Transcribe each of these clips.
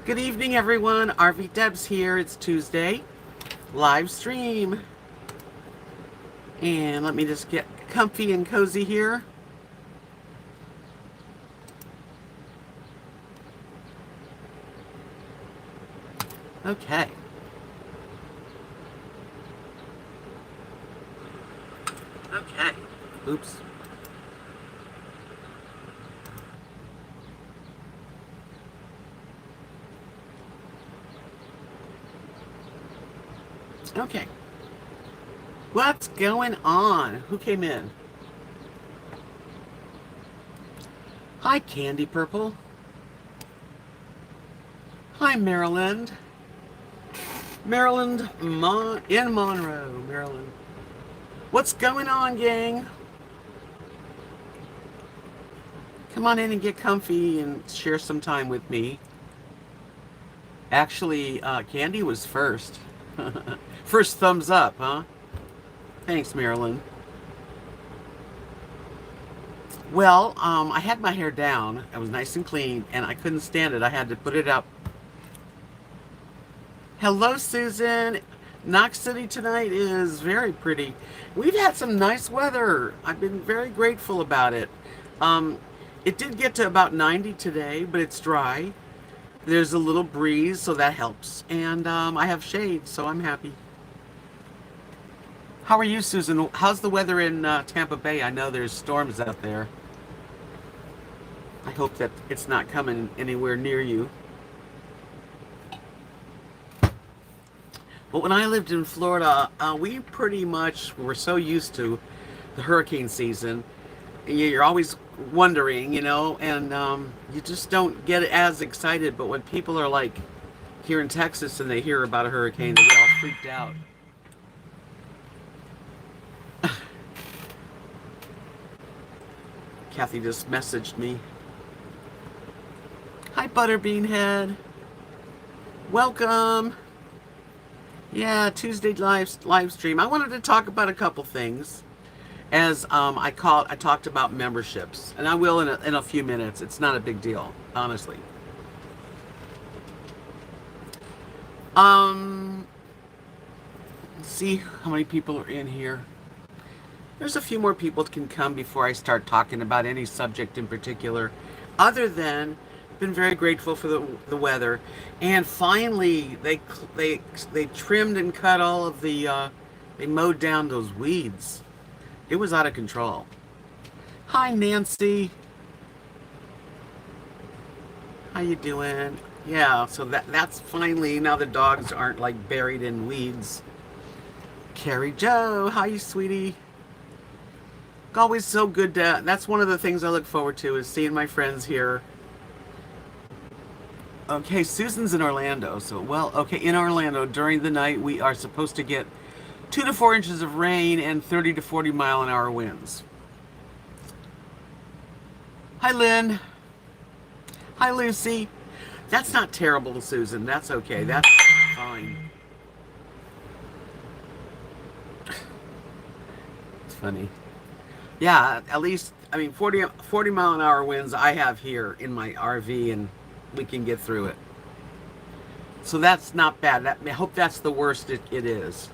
Good evening, everyone. Rvdebs here. It's Tuesday. Live stream. And let me just get comfy and cozy here. Okay. Okay. Oops. Okay. What's going on? Who came in? Hi, Candy Purple. Hi, Maryland. Maryland, in Monroe, Maryland. What's going on, gang? Come on in and get comfy and share some time with me. Actually, Candy was first. First thumbs up, huh? Thanks, Marilyn. Well, I had my hair down. It was nice and clean, and I couldn't stand it. I had to put it up. Hello, Susan. Knox City tonight is very pretty. We've had some nice weather. I've been very grateful about it. It did get to about 90 today, but it's dry. There's a little breeze, so that helps. And I have shade, so I'm happy. How are you, Susan? How's the weather in Tampa Bay? I know there's storms out there. I hope that it's not coming anywhere near you. But when I lived in Florida, we pretty much were so used to the hurricane season. You're always wondering, and you just don't get as excited. But when people are like here in Texas and they hear about a hurricane, they get all freaked out. Kathy just messaged me. Hi, Butterbean Head. Welcome. Yeah, Tuesday live stream. I wanted to talk about a couple things. As I talked about memberships, and I will in a few minutes. It's not a big deal, honestly. Let's see how many people are in here. There's a few more people that can come before I start talking about any subject in particular, other than been very grateful for the weather, and finally they trimmed and cut all of the they mowed down those weeds. It was out of control. Hi, Nancy. How you doing? Yeah, so that's finally, now the dogs aren't like buried in weeds. Carrie Joe, how you, sweetie? Always so good to, that's one of the things I look forward to, is seeing my friends here. Okay, Susan's in Orlando, so, well, okay, in Orlando, during the night, we are supposed to get 2 to 4 inches of rain and 30 to 40 mile an hour winds. Hi, Lynn. Hi, Lucy. That's not terrible, Susan. That's okay. That's fine. It's funny. Yeah, at least, I mean, 40 mile an hour winds I have here in my RV, and we can get through it. So that's not bad. I hope that's the worst it is.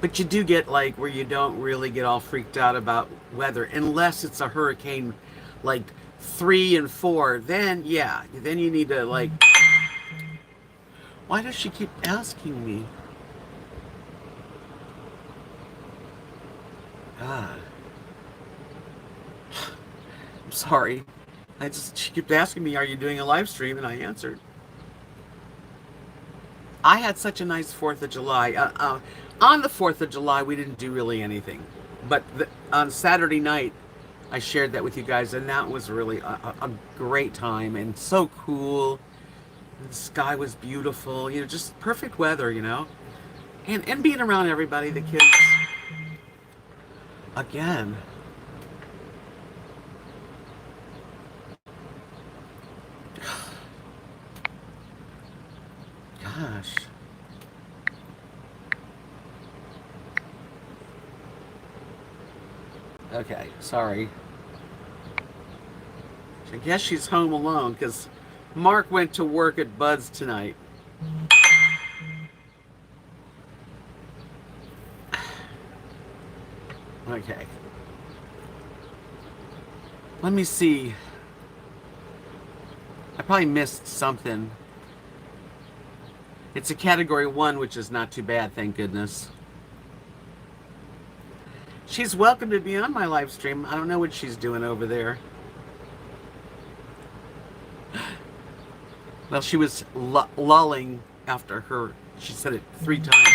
But you do get like where you don't really get all freaked out about weather, unless it's a hurricane like 3 and 4. Then yeah, then you need to like. Why does she keep asking me? God, I'm sorry. She kept asking me, "Are you doing a live stream?" And I answered. I had such a nice 4th of July. On the 4th of July, we didn't do really anything. But on Saturday night, I shared that with you guys, and that was really a great time, and so cool. The sky was beautiful, just perfect weather, and being around everybody, the kids. Again. Gosh. Okay, sorry. I guess she's home alone, because Mark went to work at Bud's tonight. Okay. Let me see. I probably missed something. It's a category 1, which is not too bad, thank goodness. She's welcome to be on my live stream. I don't know what she's doing over there. Well, she was lulling after her. She said it 3 times.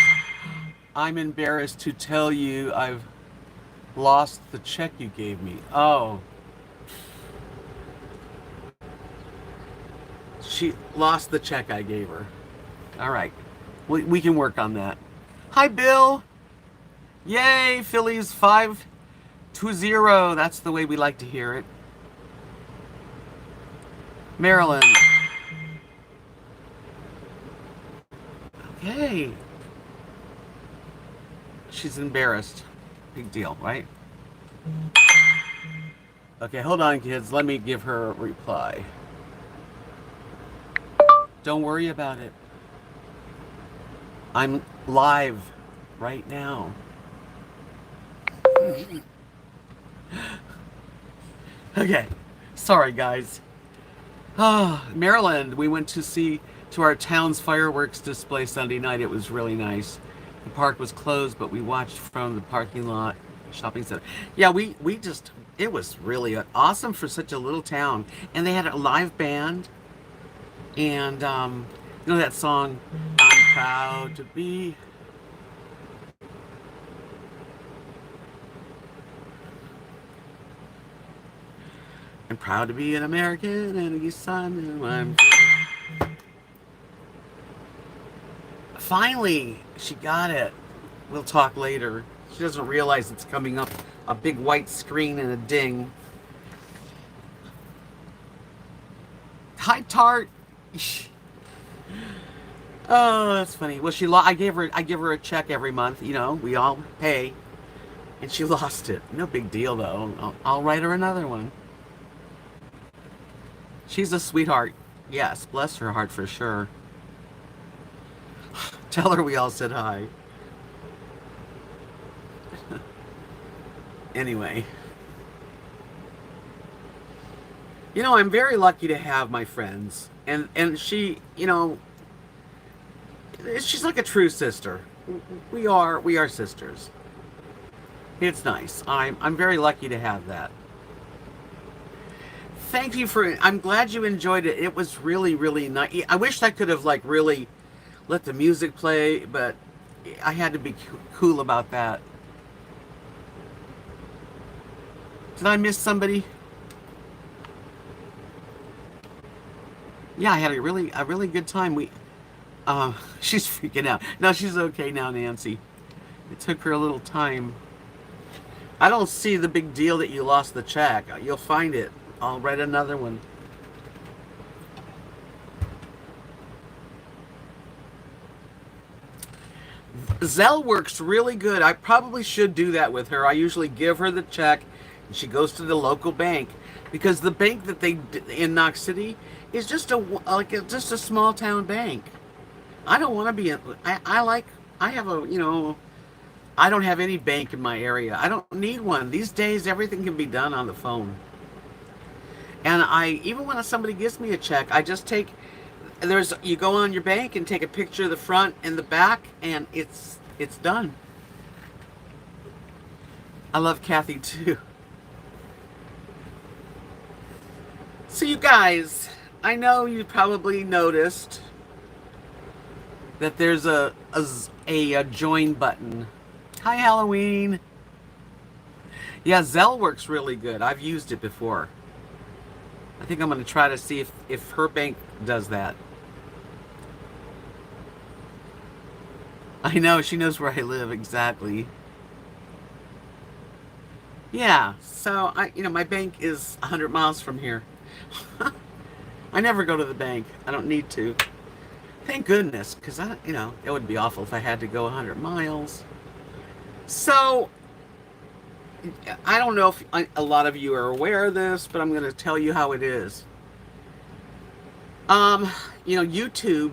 I'm embarrassed to tell you I've lost the check you gave me. Oh. She lost the check I gave her. All right. We can work on that. Hi, Bill. Yay, Phillies 5-0. That's the way we like to hear it. Maryland. Okay. She's embarrassed. Big deal, right? Okay, hold on, kids. Let me give her a reply. Don't worry about it. I'm live right now. Okay. Sorry, guys. Maryland. We went to our town's fireworks display Sunday night. It was really nice. The park was closed, but we watched from the parking lot, shopping center. Yeah, it was really awesome for such a little town. And they had a live band. And, you know that song, I'm proud to be. I'm proud to be an American and a son. Finally, she got it. We'll talk later. She doesn't realize it's coming up a big white screen and a ding. Hi, Tart. Oh, that's funny. Well, I give her a check every month. You know, we all pay, and she lost it. No big deal though. I'll write her another one. She's a sweetheart. Yes, bless her heart for sure. Tell her we all said hi. Anyway. You know, I'm very lucky to have my friends. And she, you know, she's like a true sister. We are sisters. It's nice. I'm very lucky to have that. Thank you I'm glad you enjoyed it. It was really, really nice. I wish I could have like really let the music play, but I had to be cool about that. Did I miss somebody? Yeah, I had a really good time. She's freaking out. No, she's okay now, Nancy. It took her a little time. I don't see the big deal that you lost the check. You'll find it. I'll write another one. Zelle works really good. I probably should do that with her. I usually give her the check, and she goes to the local bank, because the bank that they in Knox City is just just a small town bank. I don't want to be. I have a, you know, I don't have any bank in my area. I don't need one. These days, everything can be done on the phone. And even when somebody gives me a check, I just you go on your bank and take a picture of the front and the back, and it's done. I love Kathy too. So you guys, I know you probably noticed that there's a join button. Hi, Halloween. Yeah, Zelle works really good. I've used it before. I think I'm going to try to see if her bank does that. I know, she knows where I live, exactly. Yeah, so my bank is 100 miles from here. I never go to the bank. I don't need to. Thank goodness, because it would be awful if I had to go 100 miles. So, I don't know if a lot of you are aware of this, but I'm going to tell you how it is. Um, YouTube,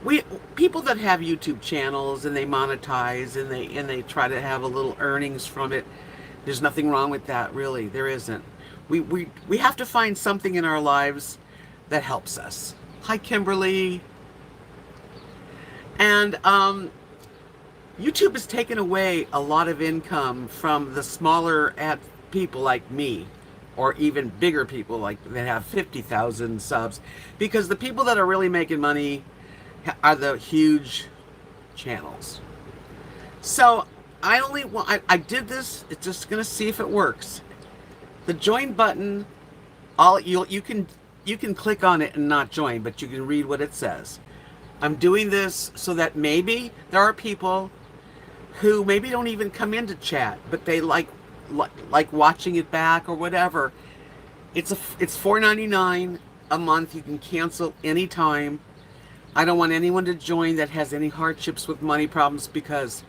we people that have YouTube channels and they monetize and they try to have a little earnings from it. There's nothing wrong with that, really. There isn't. We have to find something in our lives that helps us. Hi, Kimberly. And YouTube has taken away a lot of income from the smaller ad people like me, or even bigger people like that have 50,000 subs, because the people that are really making money are the huge channels. So I did this. It's just gonna see if it works. The join button, you can click on it and not join, but you can read what it says. I'm doing this so that maybe there are people who maybe don't even come into chat, but they like watching it back or whatever. It's $4.99 a month. You can cancel anytime. I don't want anyone to join that has any hardships with money problems, because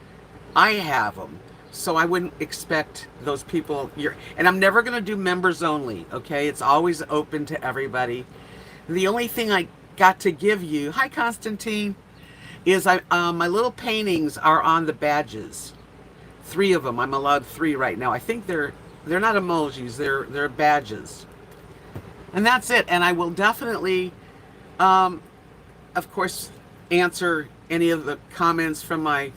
I have them. So I wouldn't expect those people. And I'm never going to do members only, okay? It's always open to everybody. The only thing I got to give you, hi Constantine, is my little paintings are on the badges. 3 of them. I'm allowed 3 right now. I think they're not emojis. They're badges. And that's it. And I will definitely, of course, answer any of the comments from my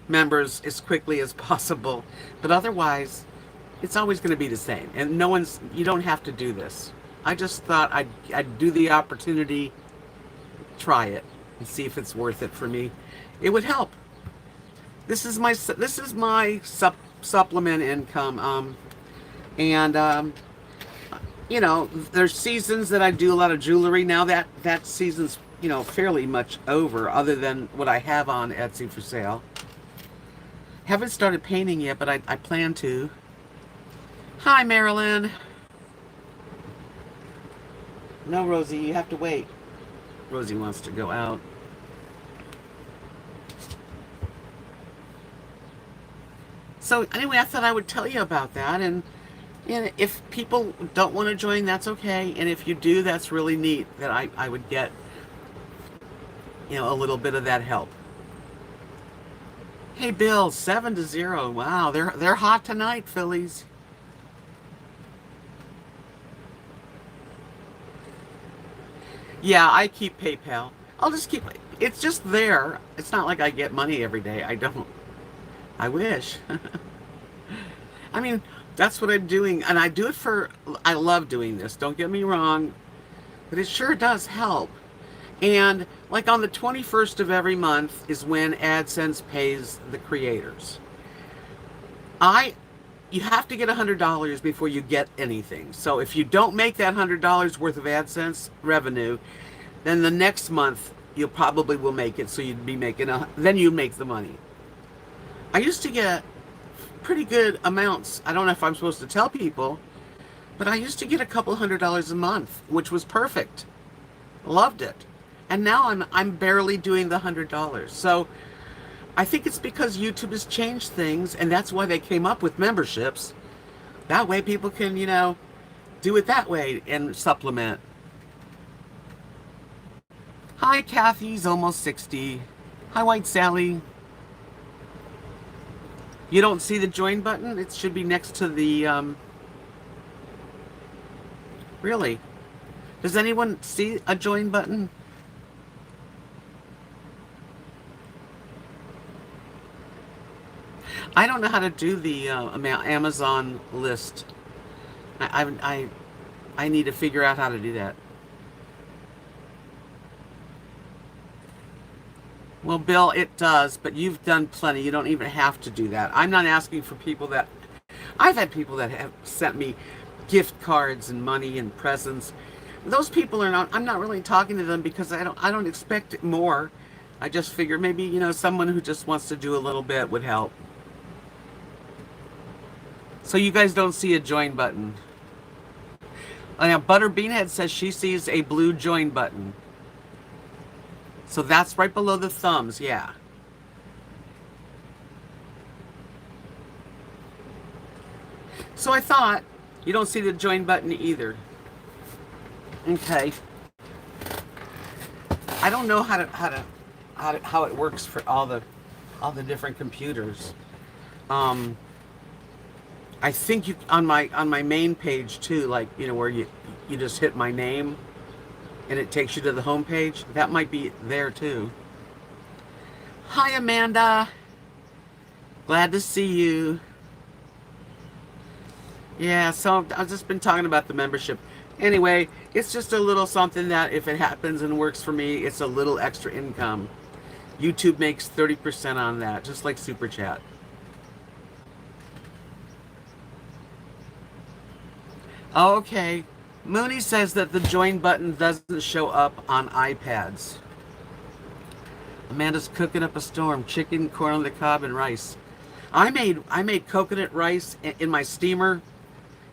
members as quickly as possible. But otherwise, it's always going to be the same. And you don't have to do this. I just thought I'd do the opportunity, try it, and see if it's worth it for me. It would help. This is my supplement income. There's seasons that I do a lot of jewelry. Now that season's fairly much over, other than what I have on Etsy for sale. Haven't started painting yet, but I plan to. Hi, Marilyn. No, Rosie, you have to wait. Rosie wants to go out. So anyway, I thought I would tell you about that. And if people don't want to join, that's okay. And if you do, that's really neat that I would get, a little bit of that help. Hey, Bill, 7-0. Wow, they're hot tonight, Phillies. Yeah, I keep PayPal. I'll just keep it's just there. It's not like I get money every day. I don't. I wish. I mean, that's what I'm doing, and I do it I love doing this. Don't get me wrong, but it sure does help. And like on the 21st of every month is when AdSense pays the creators. You have to get $100 before you get anything. So if you don't make that $100 worth of AdSense revenue, then the next month you probably will make it. So you'd be making then you make the money. I used to get pretty good amounts. I don't know if I'm supposed to tell people, but I used to get a couple $100 a month, which was perfect. Loved it. And now I'm barely doing the $100. So I think it's because YouTube has changed things, and that's why they came up with memberships. That way people can, do it that way and supplement. Hi, Kathy's almost 60. Hi, White Sally. You don't see the join button? It should be next to the, Really? Does anyone see a join button? I don't know how to do the Amazon list. I need to figure out how to do that. Well, Bill, it does, but you've done plenty. You don't even have to do that. I'm not asking for people that... I've had people that have sent me gift cards and money and presents. Those people are not... I'm not really talking to them because I don't expect more. I just figure maybe, someone who just wants to do a little bit would help. So you guys don't see a join button. Now, Butter Beanhead says she sees a blue join button. So that's right below the thumbs, yeah. So I thought, you don't see the join button either. Okay. I don't know how it works for all the different computers. Um, I think you on my main page too, like where you just hit my name and it takes you to the home page. That might be there too. Hi Amanda, glad to see you. Yeah, so I've just been talking about the membership. Anyway, it's just a little something that if it happens and works for me, it's a little extra income. YouTube makes 30% on that, just like Super Chat. Okay. Mooney says that the join button doesn't show up on iPads. Amanda's cooking up a storm. Chicken, corn on the cob, and rice. I made coconut rice in my steamer,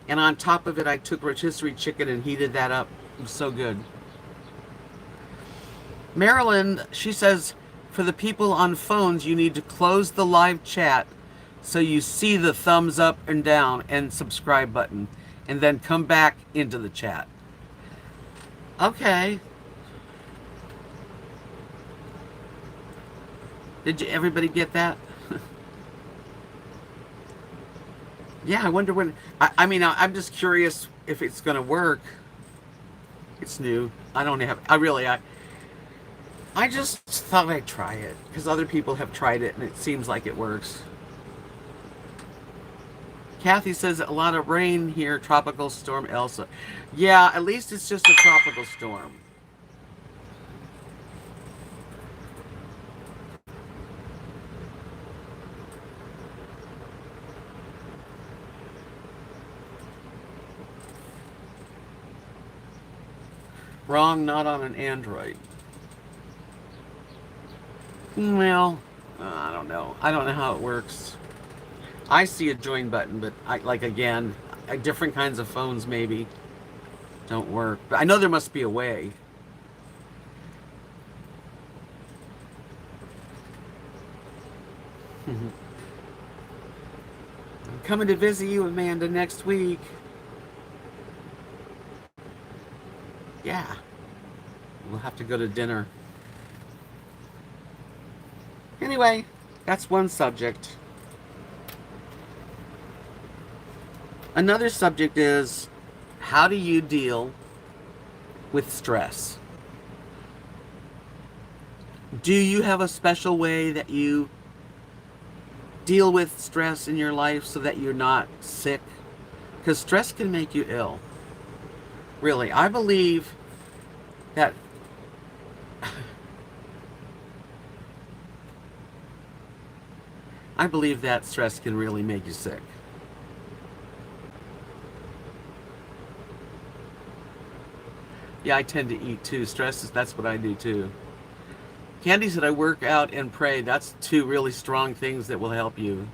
and on top of it I took rotisserie chicken and heated that up. It was so good. Marilyn, she says, for the people on phones, you need to close the live chat so you see the thumbs up and down and subscribe button, and then come back into the chat. Okay. Did everybody get that? Yeah, I wonder when. I mean, I'm just curious if it's going to work. It's new. I don't have. I just thought I'd try it because other people have tried it and it seems like it works. Kathy says a lot of rain here. Tropical storm Elsa. Yeah, at least it's just a tropical storm. Wrong, not on an Android. Well, I don't know. I don't know how it works. I see a join button, but again, different kinds of phones maybe don't work. But I know there must be a way. I'm coming to visit you, Amanda, next week. Yeah. We'll have to go to dinner. Anyway, that's one subject. Another subject is, how do you deal with stress? Do you have a special way that you deal with stress in your life so that you're not sick? Because stress can make you ill. Really, I believe that stress can really make you sick. Yeah, I tend to eat too. That's what I do too. Candy said I work out and pray. That's two really strong things that will help you.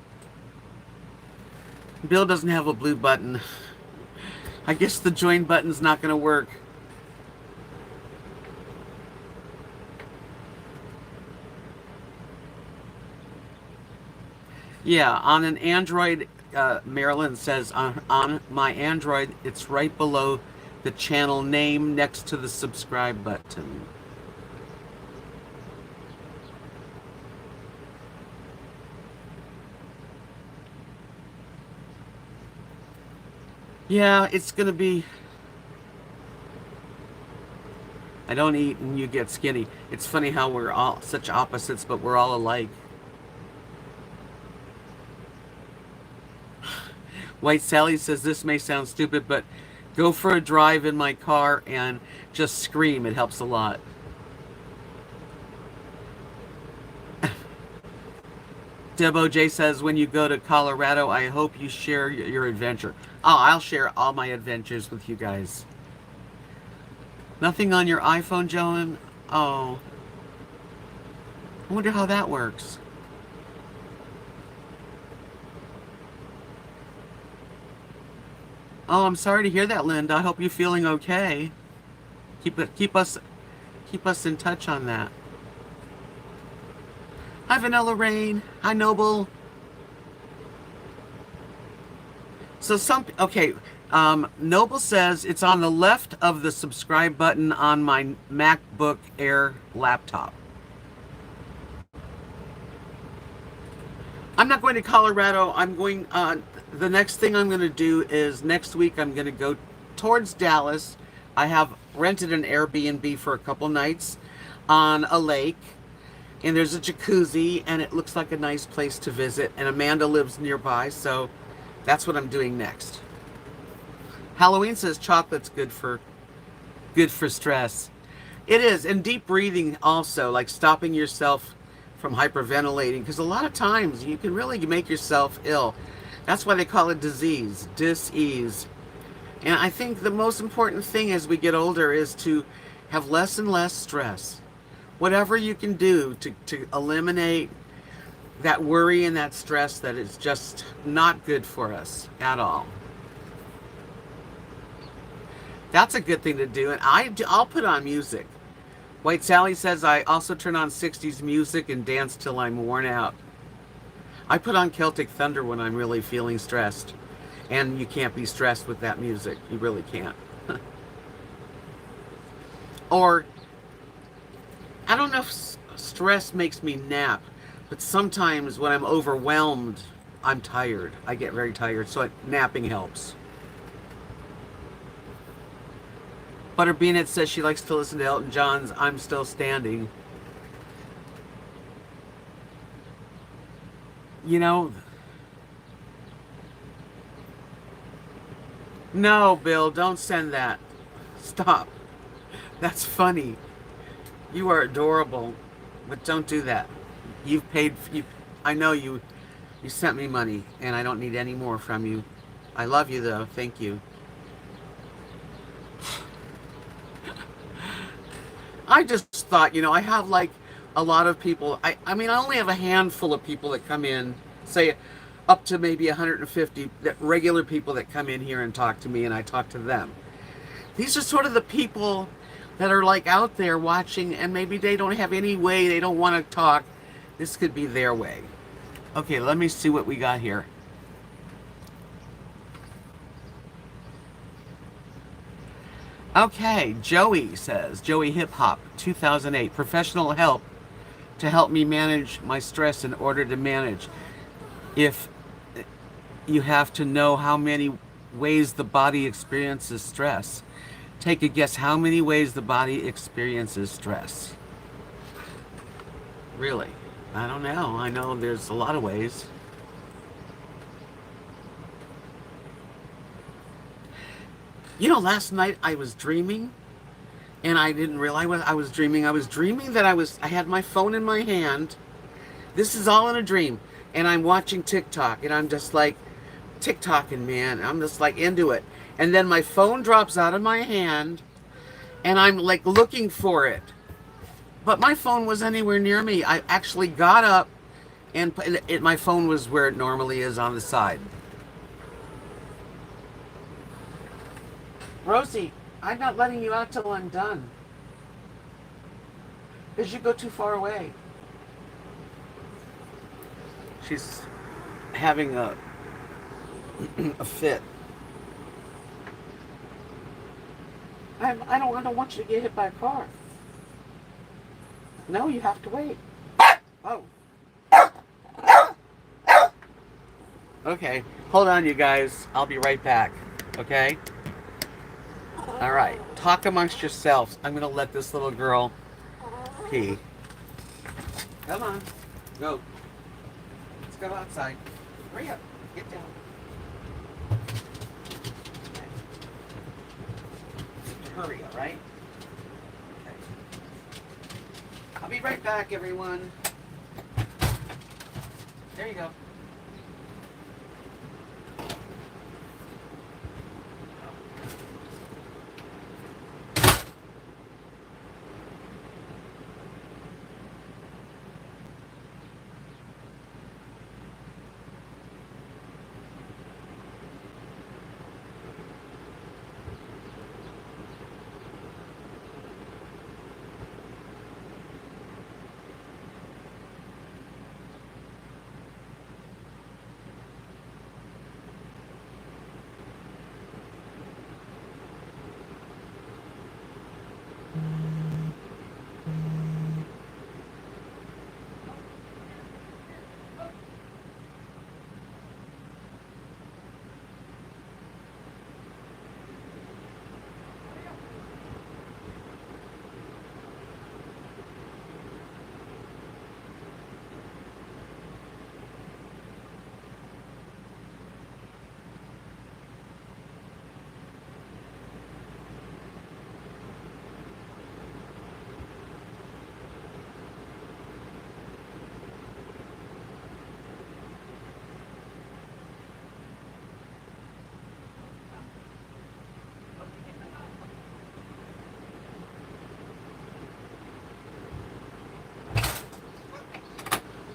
Bill doesn't have a blue button. I guess the join button's not going to work. Yeah, on an Android, Marilyn says, on my Android, it's right below the channel name next to the subscribe button. Yeah, it's going to be... I don't eat and you get skinny. It's funny how we're all such opposites, but we're all alike. White Sally says, this may sound stupid, but go for a drive in my car and just scream. It helps a lot. Deb OJ says, when you go to Colorado, I hope you share your adventure. Oh, I'll share all my adventures with you guys. Nothing on your iPhone, Joan? Oh. I wonder how that works. Oh, I'm sorry to hear that, Linda. I hope you're feeling okay. Keep us in touch on that. Hi, Vanilla Rain. Hi, Noble. So okay, Noble says it's on the left of the subscribe button on my MacBook Air laptop. I'm not going to Colorado. I'm going, the next thing I'm going to do is next week I'm going to go towards Dallas. I have rented an Airbnb for a couple nights on a lake, and there's a jacuzzi, and it looks like a nice place to visit, and Amanda lives nearby, so that's what I'm doing next. Halloween says chocolate's good for stress. It is, and deep breathing also, like stopping yourself from hyperventilating, because a lot of times you can really make yourself ill. That's why they call it disease, dis-ease. And I think the most important thing as we get older is to have less and less stress. Whatever you can do to eliminate that worry and that stress that is just not good for us at all. That's a good thing to do, and I'll put on music. White Sally says I also turn on 60s music and dance till I'm worn out. I put on Celtic Thunder when I'm really feeling stressed. And you can't be stressed with that music. You really can't. Or, I don't know if stress makes me nap, but sometimes when I'm overwhelmed, I'm tired. I get very tired, so napping helps. Butterbeanit says she likes to listen to Elton John's I'm Still Standing. You know, no, Bill, don't send that. Stop. That's funny. You are adorable, but don't do that. You've paid, I know you sent me money, and I don't need any more from you. I love you, though. Thank you. I just thought, I have like a lot of people. I mean, I only have a handful of people that come in, say up to maybe 150 regular people that come in here and talk to me, and I talk to them. These are sort of the people that are like out there watching, and maybe they don't have any way, they don't want to talk. This could be their way. Okay, let me see what we got here. Okay, Joey says, Joey Hip Hop, 2008, professional help to help me manage my stress in order to manage. If you have to know how many ways the body experiences stress, take a guess how many ways the body experiences stress. Really? I don't know. I know there's a lot of ways. Last night I was dreaming, and I didn't realize what I was dreaming. I was dreaming that I had my phone in my hand. This is all in a dream. And I'm watching TikTok, and I'm just like, TikToking, man. I'm just like into it. And then my phone drops out of my hand, and I'm like looking for it. But my phone was anywhere near me. I actually got up, and my phone was where it normally is, on the side. Rosie, I'm not letting you out till I'm done. Because you go too far away. She's having a fit. I don't want you to get hit by a car. No, you have to wait. Oh. Okay, hold on, you guys. I'll be right back. Okay? All right, talk amongst yourselves. I'm gonna let this little girl pee. Come on, go. Let's go outside. Hurry up, get down. Hurry, all right? Okay. I'll be right back, everyone. There you go.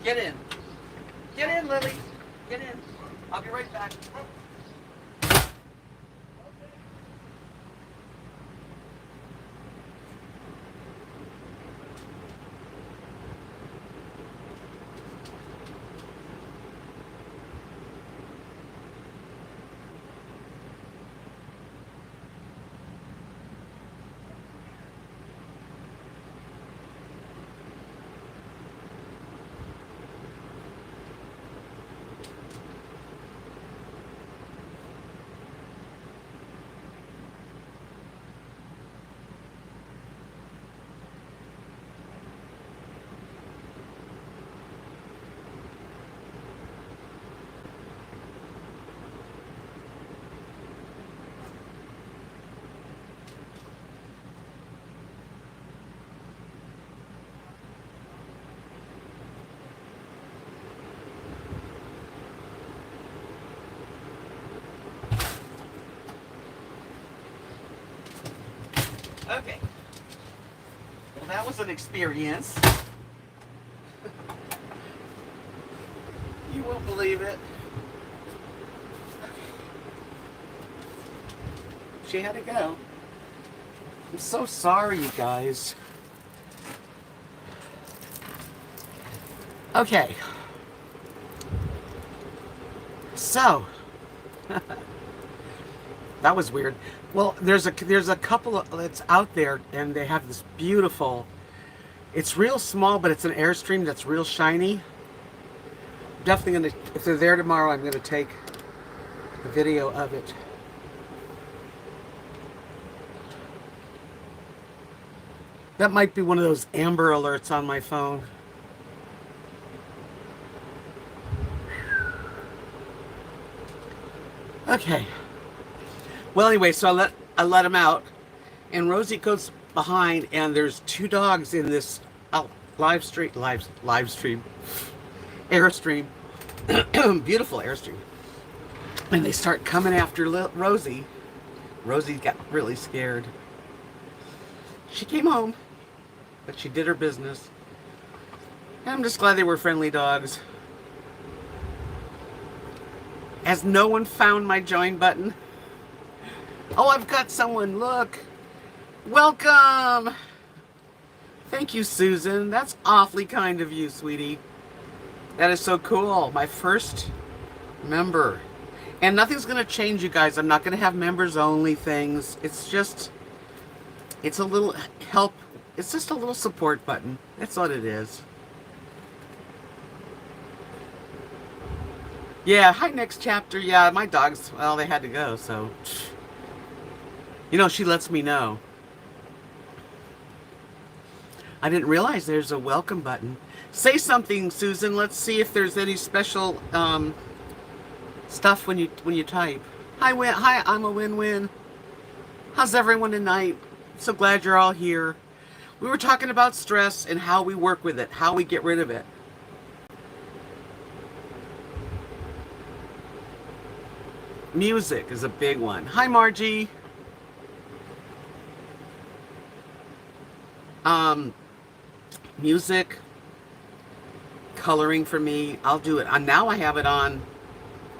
Get in. Get in, Lily. Get in. I'll be right back. Okay. Well, that was an experience. You won't believe it. She had to go. I'm so sorry, you guys. Okay. So, that was weird. Well, there's a couple of that's out there, and they have this beautiful. It's real small, but it's an Airstream that's real shiny. Definitely gonna. If they're there tomorrow, I'm gonna take a video of it. That might be one of those Amber Alerts on my phone. Okay. Well, anyway, so I let him out, and Rosie goes behind, and there's two dogs in this Livestream, Airstream, beautiful Airstream, and they start coming after Rosie. Rosie got really scared. She came home, but she did her business. And I'm just glad they were friendly dogs. Has no one found my join button? Oh, I've got someone. Look. Welcome. Thank you, Susan. That's awfully kind of you, sweetie. That is so cool. My first member. And nothing's going to change, you guys. I'm not going to have members only things. It's just, it's a little help. It's just a little support button. That's what it is. Yeah, hi, next chapter. Yeah, my dogs, well, they had to go, so. You know, she lets me know. I didn't realize there's a welcome button. Say something, Susan. Let's see if there's any special stuff when you type. Hi, I'm a win-win. How's everyone tonight? So glad you're all here. We were talking about stress and how we work with it, how we get rid of it. Music is a big one. Hi, Margie. Music, coloring for me. I'll do it. Now I have it on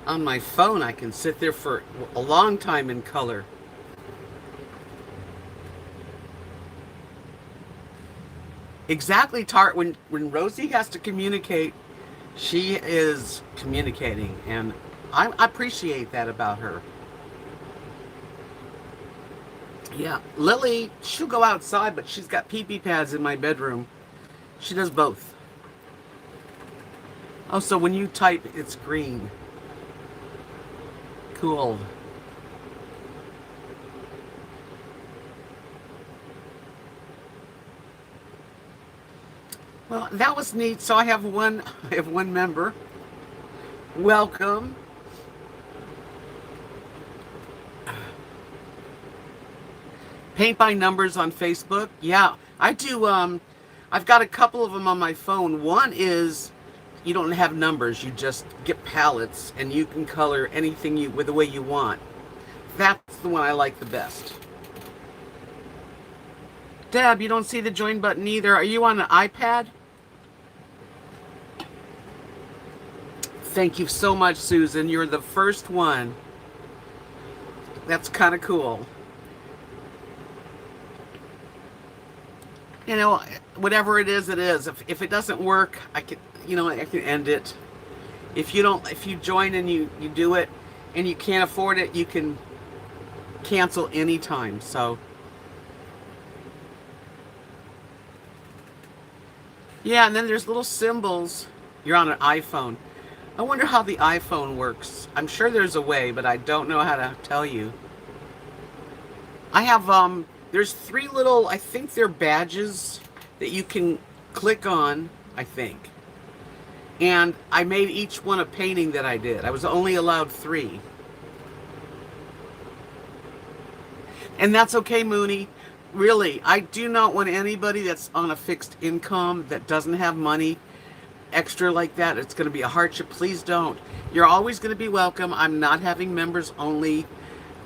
my phone. I can sit there for a long time in color. Exactly, Tart. When Rosie has to communicate, she is communicating, and I appreciate that about her. Yeah, Lily, she'll go outside, but she's got pee-pee pads in my bedroom. She does both. Oh, so when you type, it's green. Cool. Well, that was neat. So I have one member. Welcome. Paint by numbers on Facebook. Yeah, I do. I've got a couple of them on my phone. One is you don't have numbers. You just get palettes and you can color anything with the way you want. That's the one I like the best. Deb, you don't see the join button either. Are you on an iPad? Thank you so much, Susan. You're the first one. That's kind of cool. You know, whatever it is, it is. If it doesn't work, I can, I can end it. If you join and you do it and you can't afford it, you can cancel anytime. So, yeah, and then there's little symbols. You're on an iPhone. I wonder how the iPhone works. I'm sure there's a way, but I don't know how to tell you. I have, there's three little, I think they're badges that you can click on, I think. And I made each one a painting that I did. I was only allowed 3. And that's okay, Mooney. Really, I do not want anybody that's on a fixed income that doesn't have money extra like that. It's going to be a hardship. Please don't. You're always going to be welcome. I'm not having members only.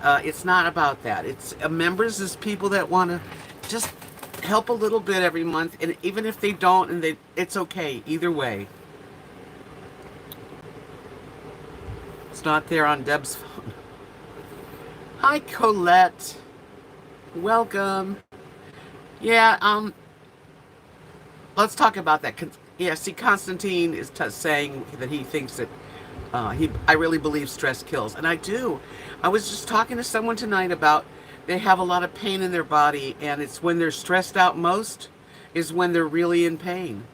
It's not about that. It's members is people that want to just help a little bit every month, and even if they don't, it's okay either way. It's not there on Deb's phone. Hi, Colette. Welcome. Yeah. Let's talk about that. Yeah. See, Constantine is saying that he thinks that I really believe stress kills, and I do. I was just talking to someone tonight about they have a lot of pain in their body, and it's when they're stressed out most is when they're really in pain.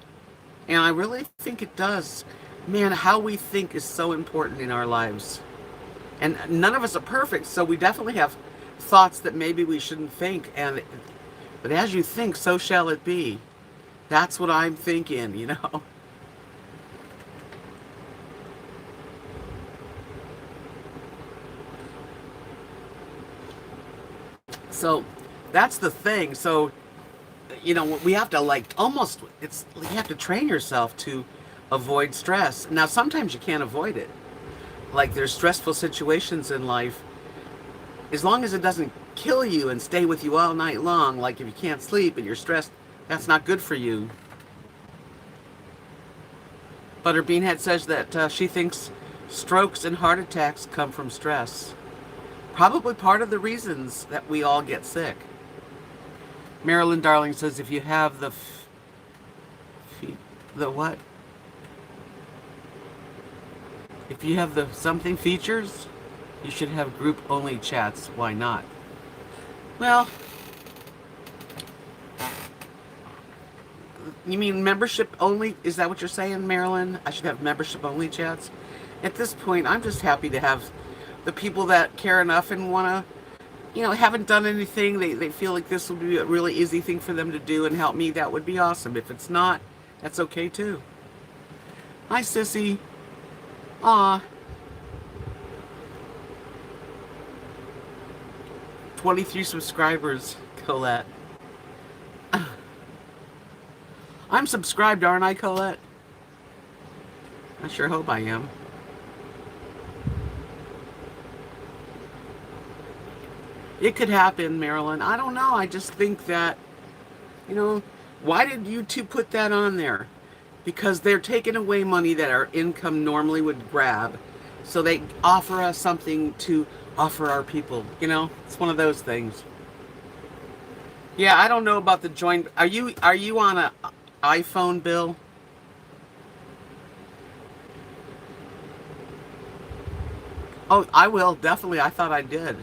And I really think it does. Man, how we think is so important in our lives. And none of us are perfect, so we definitely have thoughts that maybe we shouldn't think. But as you think, so shall it be. That's what I'm thinking, you know. So that's the thing. So, we have to you have to train yourself to avoid stress. Now, sometimes you can't avoid it. Like there's stressful situations in life. As long as it doesn't kill you and stay with you all night long, like if you can't sleep and you're stressed, that's not good for you. Butter Beanhead says that she thinks strokes and heart attacks come from stress. Probably part of the reasons that we all get sick. Marilyn Darling says if you have the what? If you have the something features, you should have group only chats. Why not? Well, you mean membership only? Is that what you're saying, Marilyn? I should have membership only chats? At this point, I'm just happy to have the people that care enough and want to, haven't done anything. They feel like this would be a really easy thing for them to do and help me. That would be awesome. If it's not, that's okay too. Hi, Sissy. Aw. 23 subscribers, Colette. I'm subscribed, aren't I, Colette? I sure hope I am. It could happen, Marilyn. I don't know. I just think that, why did YouTube put that on there? Because they're taking away money that our income normally would grab. So they offer us something to offer our people. It's one of those things. Yeah, I don't know about the join. Are you on a iPhone, Bill? Oh, I will, definitely. I thought I did,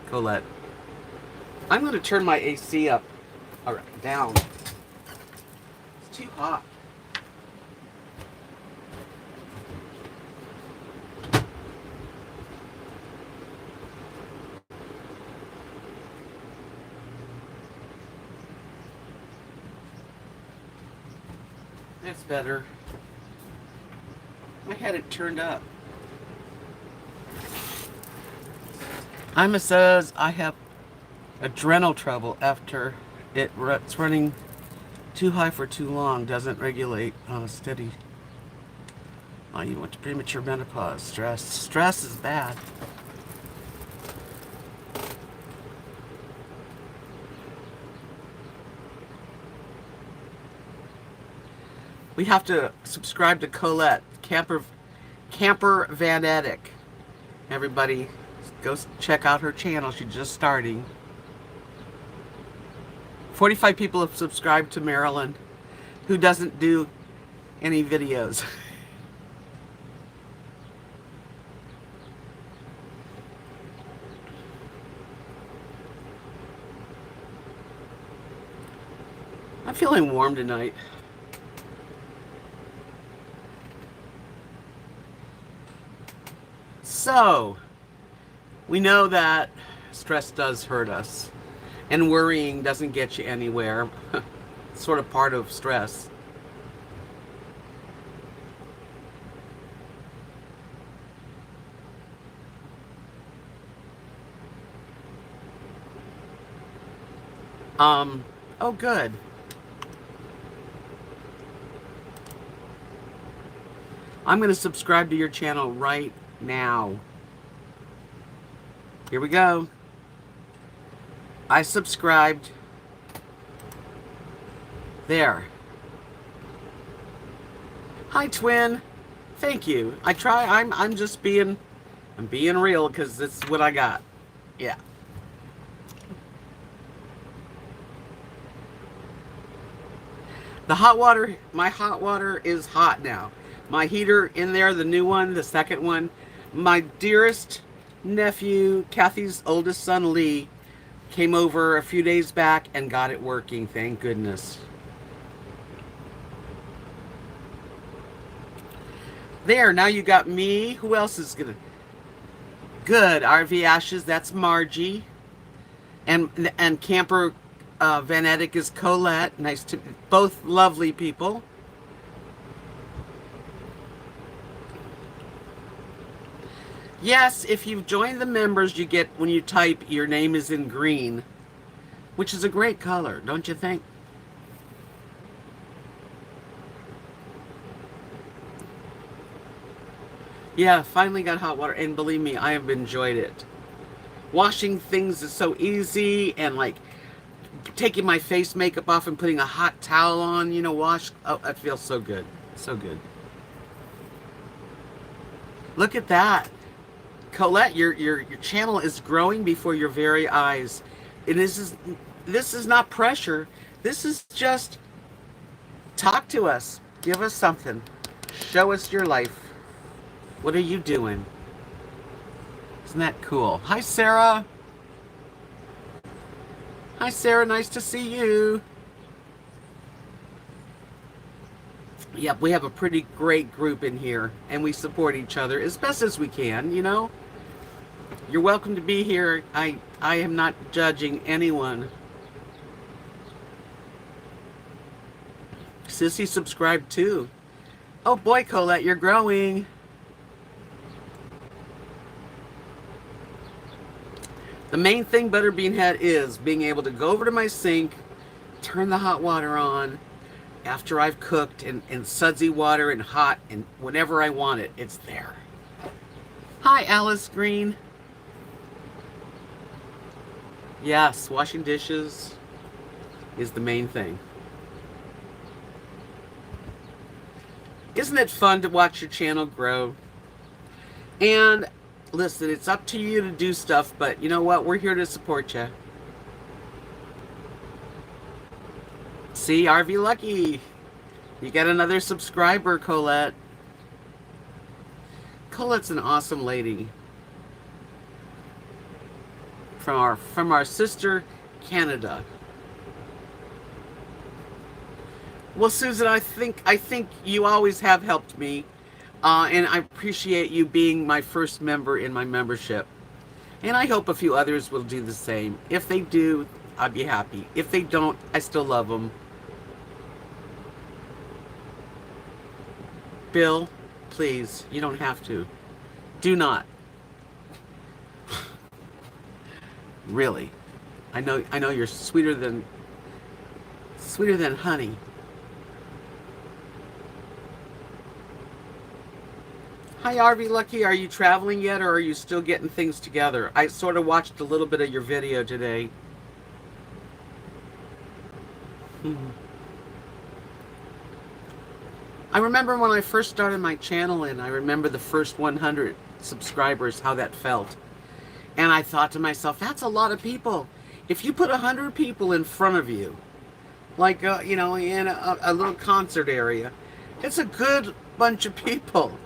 Colette. I'm going to turn my AC up, or down. It's too hot. That's better. I had it turned up. Ima says I have adrenal trouble after it's running too high for too long. Doesn't regulate on a steady. Oh, you went to premature menopause. Stress is bad. We have to subscribe to Colette. Camper Vanetic. Everybody, go check out her channel. She's just starting. 45 people have subscribed to Marilyn, who doesn't do any videos. I'm feeling warm tonight. So, we know that stress does hurt us, and worrying doesn't get you anywhere. It's sort of part of stress. Oh good. I'm going to subscribe to your channel right now. Here we go. I subscribed. There. Hi, twin. Thank you. I try. I'm just being real because it's what I got. Yeah. The hot water, my hot water is hot now. My heater in there, the new one, the second one. My dearest nephew, Kathy's oldest son, Lee, came over a few days back and got it working. Thank goodness. There, now you got me. Who else is gonna? Good, RV Ashes, that's Margie. And Camper Vanetic is Colette. Nice to, both lovely people. Yes, if you've joined the members, you get, when you type, your name is in green, which is a great color, don't you think? Yeah, finally got hot water, and believe me, I have enjoyed it. Washing things is so easy, and like taking my face makeup off and putting a hot towel on, you know, wash. Oh, it feels so good. So good. Look at that. Colette, your channel is growing before your very eyes. And this is not pressure. This is just talk to us. Give us something. Show us your life. What are you doing? Isn't that cool? Hi, Sarah. Hi, Sarah. Nice to see you. Yep, we have a pretty great group in here, and we support each other as best as we can, you know? You're welcome to be here. I am not judging anyone. Sissy subscribed too. Oh boy, Colette, you're growing. The main thing, Butterbean Head, is being able to go over to my sink, turn the hot water on after I've cooked, and sudsy water and hot, and whenever I want it, it's there. Hi, Alice Green. Yes, washing dishes is the main thing. Isn't it fun to watch your channel grow? And listen, it's up to you to do stuff, but you know what? We're here to support you. See, RV Lucky. You got another subscriber, Colette. Colette's an awesome lady. From our sister, Canada. Well, Susan, I think you always have helped me. And I appreciate you being my first member in my membership. And I hope a few others will do the same. If they do, I'd be happy. If they don't, I still love them. Bill, please, you don't have to. Do not. Really. I know you're sweeter than honey. Hi, RV Lucky. Are you traveling yet, or are you still getting things together? I sort of watched a little bit of your video today. I remember when I first started my channel, and I remember the first 100 subscribers, how that felt. And I thought to myself, that's a lot of people. If you put 100 people in front of you, like, you know, in a little concert area, it's a good bunch of people.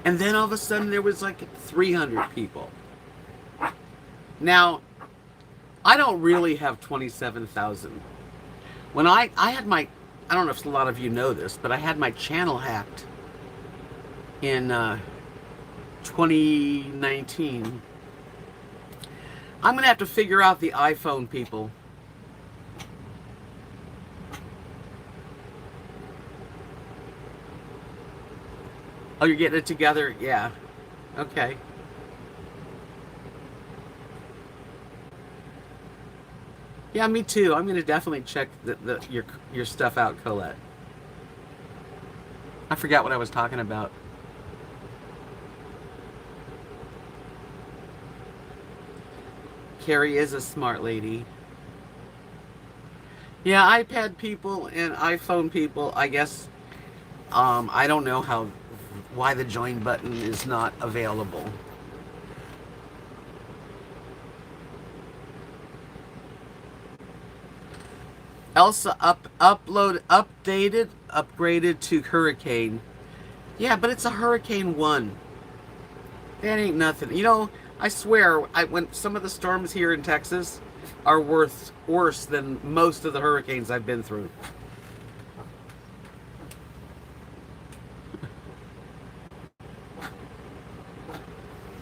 And then all of a sudden there was like 300 people. Now, I don't really have 27,000. When I had my, I don't know if a lot of you know this, but I had my channel hacked in 2019. I'm going to have to figure out the iPhone people. Oh, you're getting it together? Yeah. Okay. Yeah, me too. I'm going to definitely check your stuff out, Colette. I forgot what I was talking about. Carrie is a smart lady. Yeah, iPad people and iPhone people, I guess, I don't know why the join button is not available. Elsa upgraded to Hurricane. Yeah, but it's a Hurricane 1. That ain't nothing. You know, I swear, when some of the storms here in Texas are worse than most of the hurricanes I've been through.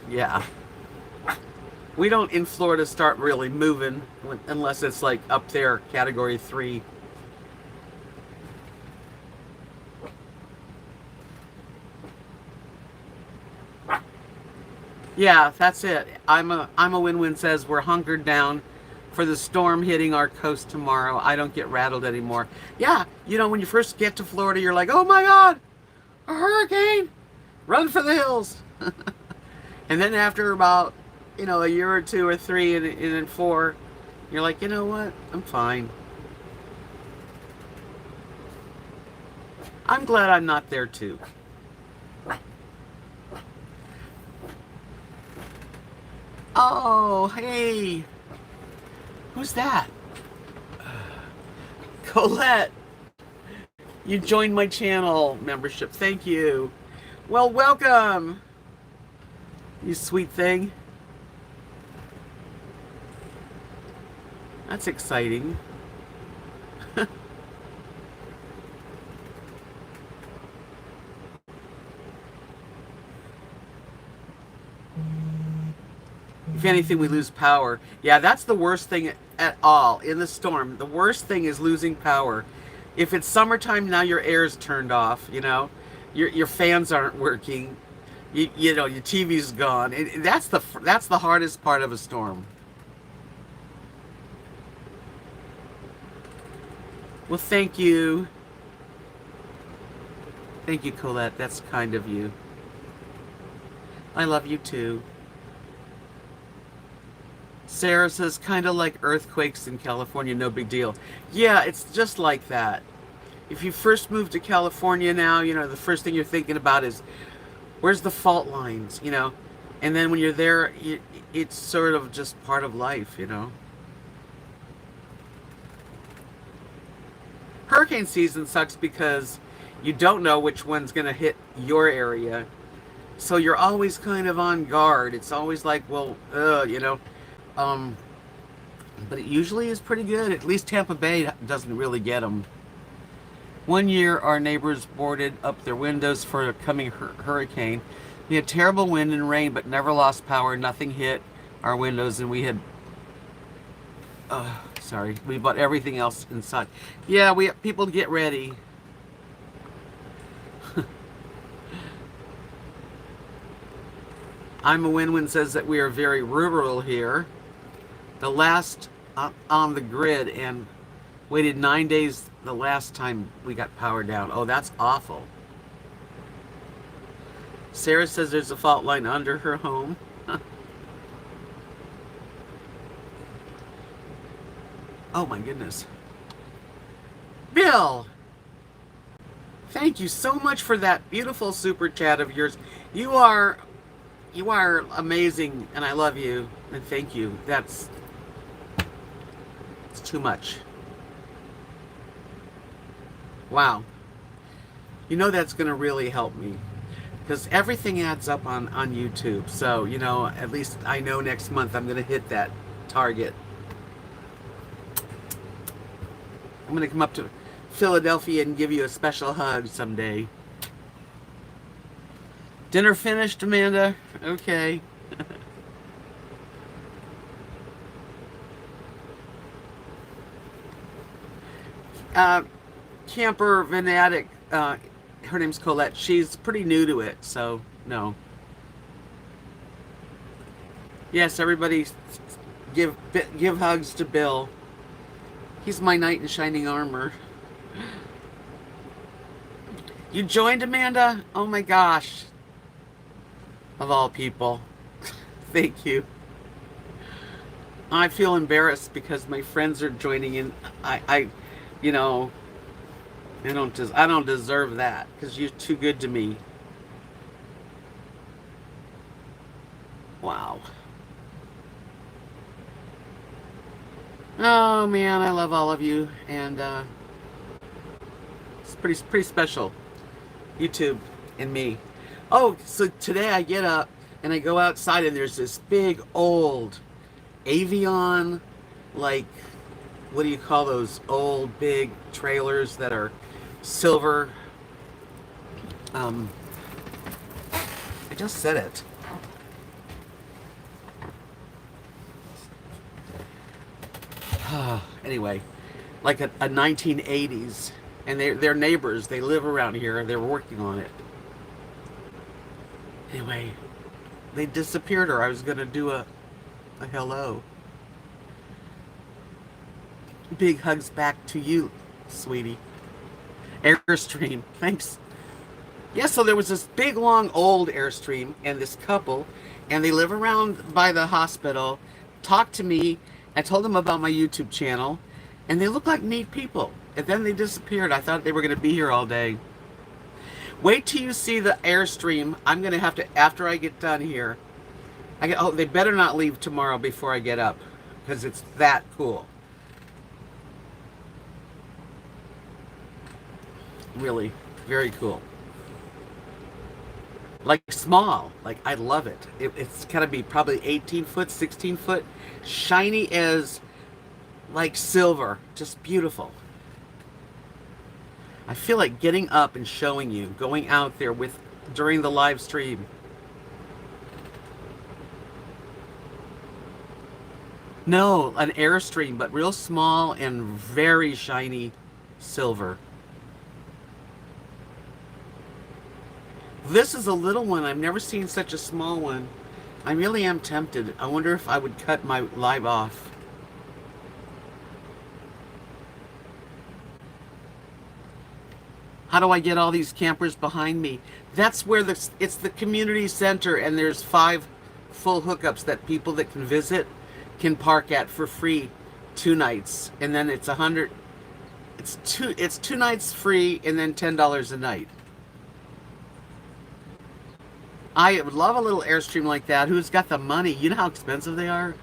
Yeah. We don't in Florida start really moving unless it's like up there, category 3. Yeah, that's it. I'm a win-win says we're hunkered down for the storm hitting our coast tomorrow. I don't get rattled anymore. Yeah, you know, when you first get to Florida, you're like, oh my God, a hurricane! Run for the hills! And then after about, you know, a year or 2 or 3 and then 4, you're like, you know what? I'm fine. I'm glad I'm not there too. Oh, hey. Who's that? Colette. You joined my channel membership. Thank you. Well, welcome. You sweet thing. That's exciting. If anything, we lose power. Yeah, that's the worst thing at all in the storm. The worst thing is losing power. If it's summertime, now your air's turned off, you know. Your fans aren't working. You know, your TV's gone. That's the hardest part of a storm. Well, thank you. Thank you, Colette. That's kind of you. I love you too. Sarah says, kind of like earthquakes in California, no big deal. Yeah, it's just like that. If you first move to California now, you know, the first thing you're thinking about is, where's the fault lines, you know? And then when you're there, it's sort of just part of life, you know? Hurricane season sucks because you don't know which one's going to hit your area. So you're always kind of on guard. It's always like, well, you know. But it usually is pretty good. At least Tampa Bay doesn't really get them. One year, our neighbors boarded up their windows for a coming hurricane. We had terrible wind and rain, but never lost power. Nothing hit our windows, and we had... sorry. We bought everything else inside. Yeah, we have people to get ready. I'm a Win-Win says that we are very rural here. The last on the grid, and waited 9 days the last time we got power down. Oh, that's awful. Sarah says there's a fault line under her home. Oh my goodness. Bill! Thank you so much for that beautiful super chat of yours. You are amazing, and I love you, and thank you. It's too much. Wow. You know that's going to really help me, because everything adds up on YouTube. So, you know, at least I know next month I'm going to hit that target. I'm going to come up to Philadelphia and give you a special hug someday. Dinner finished, Amanda? Okay. Camper fanatic, her name's Colette. She's pretty new to it, so no. Yes, everybody give hugs to Bill. He's my knight in shining armor. You joined, Amanda? Oh my gosh. Of all people. Thank you. I feel embarrassed because my friends are joining in. You know, I don't deserve that because you're too good to me. Wow. Oh man, I love all of you, and it's pretty special. YouTube and me. Oh, so today I get up and I go outside and there's this big old Avion, like, what do you call those old big trailers that are silver? I just said it. Anyway, like a 1980s, and they're neighbors. They live around here. They're working on it. Anyway, they disappeared, or I was gonna do a hello. Big hugs back to you, sweetie. Airstream, thanks. Yeah, so there was this big, long, old Airstream, and this couple, and they live around by the hospital, talked to me. I told them about my YouTube channel, and they look like neat people. And then they disappeared. I thought they were going to be here all day. Wait till you see the Airstream. I'm going to have to, after I get done here, they better not leave tomorrow before I get up, because it's that cool. Really, very cool. Like small, like I love it. It's gotta be probably 18 foot, 16 foot, shiny as like silver, just beautiful. I feel like getting up and showing you, going out there during the live stream. No, an Airstream, but real small and very shiny silver. This is a little one. I've never seen such a small one. I really am tempted. I wonder if I would cut my live off. How do I get all these campers behind me? That's where it's the community center, and there's 5 full hookups that people that can visit can park at for free 2 nights, and then it's 100. It's 2 nights free, and then $10 a night. I would love a little Airstream like that. Who's got the money? You know how expensive they are?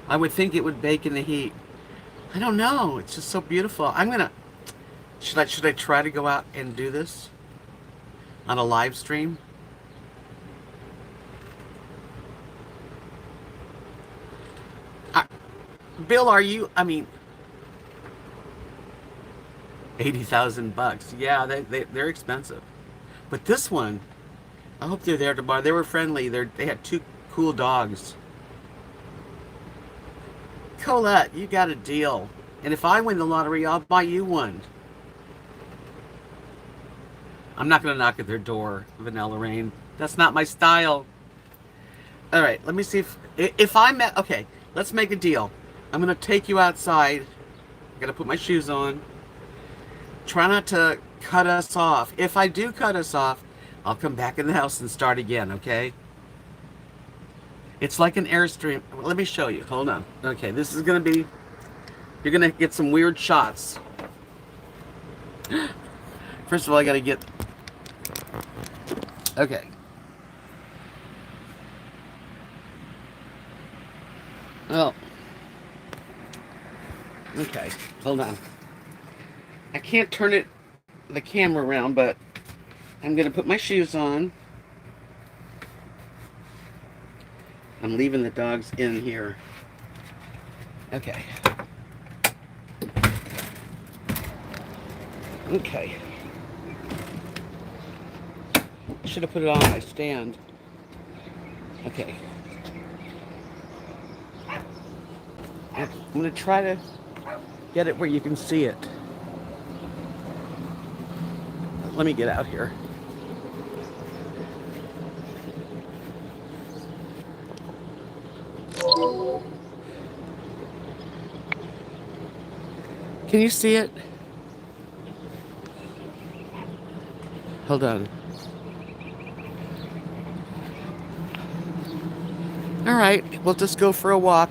I would think it would bake in the heat. I don't know. It's just so beautiful. Should I try to go out and do this on a live stream? Bill, $80,000. Yeah, they're expensive. But this one, I hope they're there tomorrow. They were friendly. They had 2 cool dogs. Colette, you got a deal. And if I win the lottery, I'll buy you one. I'm not going to knock at their door, Vanilla Rain. That's not my style. All right, let me see if okay, let's make a deal. I'm going to take you outside. I got to put my shoes on. Try not to cut us off. If I do cut us off, I'll come back in the house and start again, okay? It's like an Airstream. Let me show you. Hold on. Okay, this is going to be... You're going to get some weird shots. First of all, I gotta get... Okay. Well... Okay, hold on. I can't turn the camera around, but I'm gonna put my shoes on. I'm leaving the dogs in here. Okay. Okay. Should have put it on my stand. Okay. I'm gonna try to get it where you can see it. Let me get out here. Can you see it? Hold on. All right, we'll just go for a walk.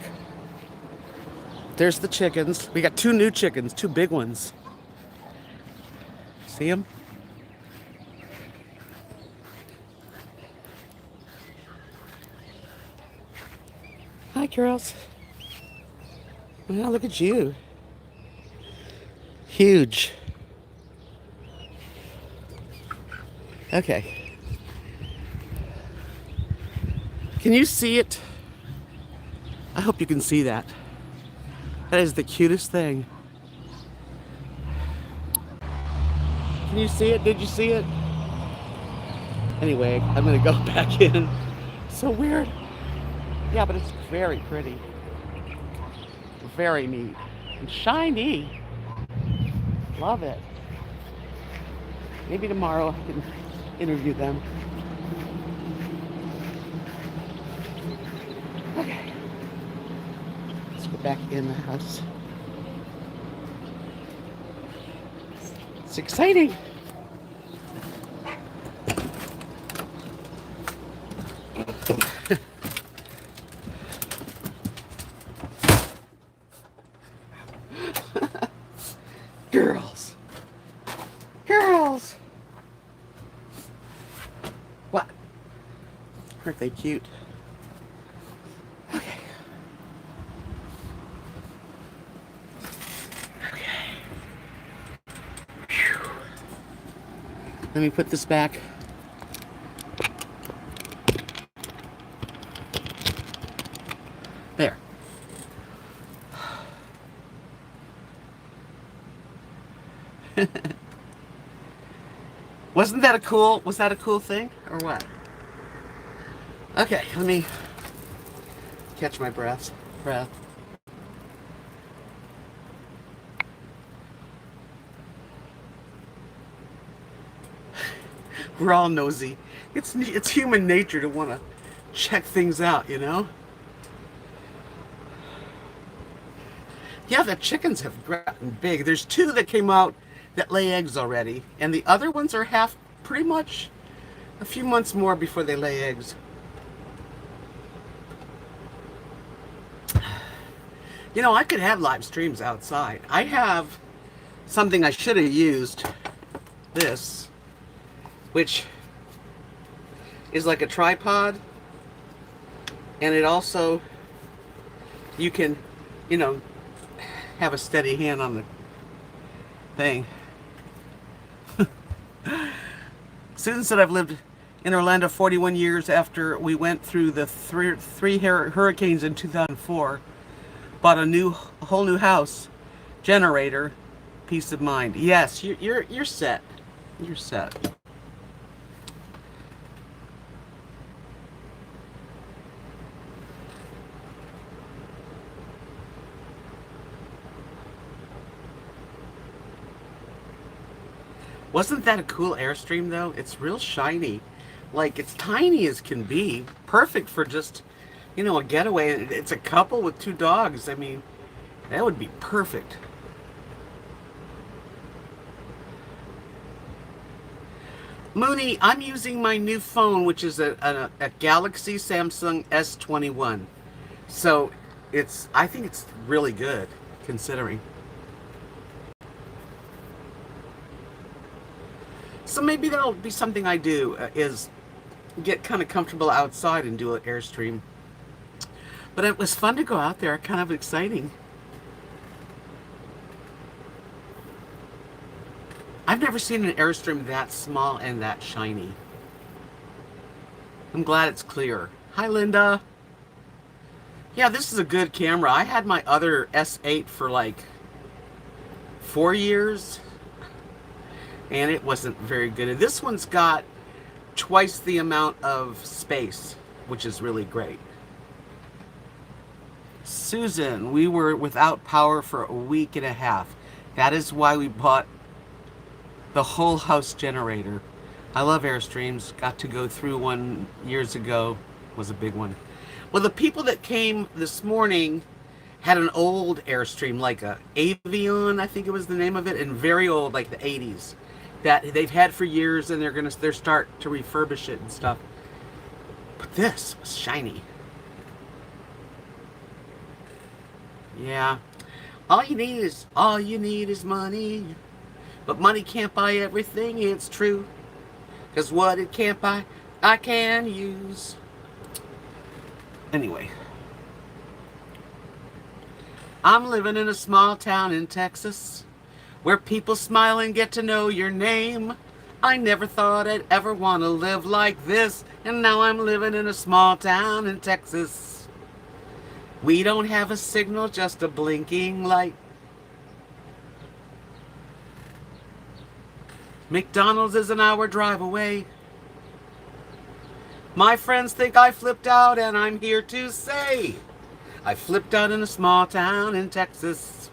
There's the chickens. We got 2 new chickens, 2 big ones. See them? Hi, girls. Well, look at you. Huge. Okay. Can you see it? I hope you can see that. That is the cutest thing. Can you see it? Did you see it? Anyway, I'm gonna go back in. So weird. Yeah, but it's very pretty. Very neat. And shiny. Love it. Maybe tomorrow I can interview them. Okay. Let's go back in the house. It's exciting. Girls. Girls. What? Aren't they cute? Okay. Okay. Phew. Let me put this back. There. Was that a cool thing or what? Okay, let me catch my breath. We're all nosy. It's human nature to want to check things out, you know? Yeah, the chickens have gotten big. There's 2 that came out that lay eggs already, and the other ones are pretty much a few months more before they lay eggs. You know, I could have live streams outside. I have something I should have used, this, which is like a tripod, and it also, you can, you know, have a steady hand on the thing. Susan said I've lived in Orlando 41 years after we went through the three hurricanes in 2004. Bought a whole new house, generator, peace of mind. Yes, you're set. You're set. Wasn't that a cool Airstream though? It's real shiny. Like, it's tiny as can be. Perfect for just, you know, a getaway. It's a couple with 2 dogs. I mean, that would be perfect. Mooney, I'm using my new phone, which is a Galaxy Samsung S21. So I think it's really good, considering. So maybe that'll be something I do, is get kind of comfortable outside and do an Airstream. But it was fun to go out there, kind of exciting. I've never seen an Airstream that small and that shiny. I'm glad it's clear. Hi, Linda. Yeah, this is a good camera. I had my other S8 for like 4 years, and it wasn't very good. And this one's got twice the amount of space, which is really great. Susan, we were without power for a week and a half. That is why we bought the whole house generator. I love Airstreams. Got to go through one years ago. Was a big one. Well, the people that came this morning had an old Airstream, like a Avion, I think it was the name of it, and very old, like the 80s, that they've had for years, and they're start to refurbish it and stuff. But this was shiny. Yeah. All you need is money. But money can't buy everything, it's true. 'Cause what it can't buy, I can use. Anyway. I'm living in a small town in Texas, where people smile and get to know your name. I never thought I'd ever want to live like this, and now I'm living in a small town in Texas. We don't have a signal, just a blinking light. McDonald's is an hour drive away. My friends think I flipped out, and I'm here to say I flipped out in a small town in Texas.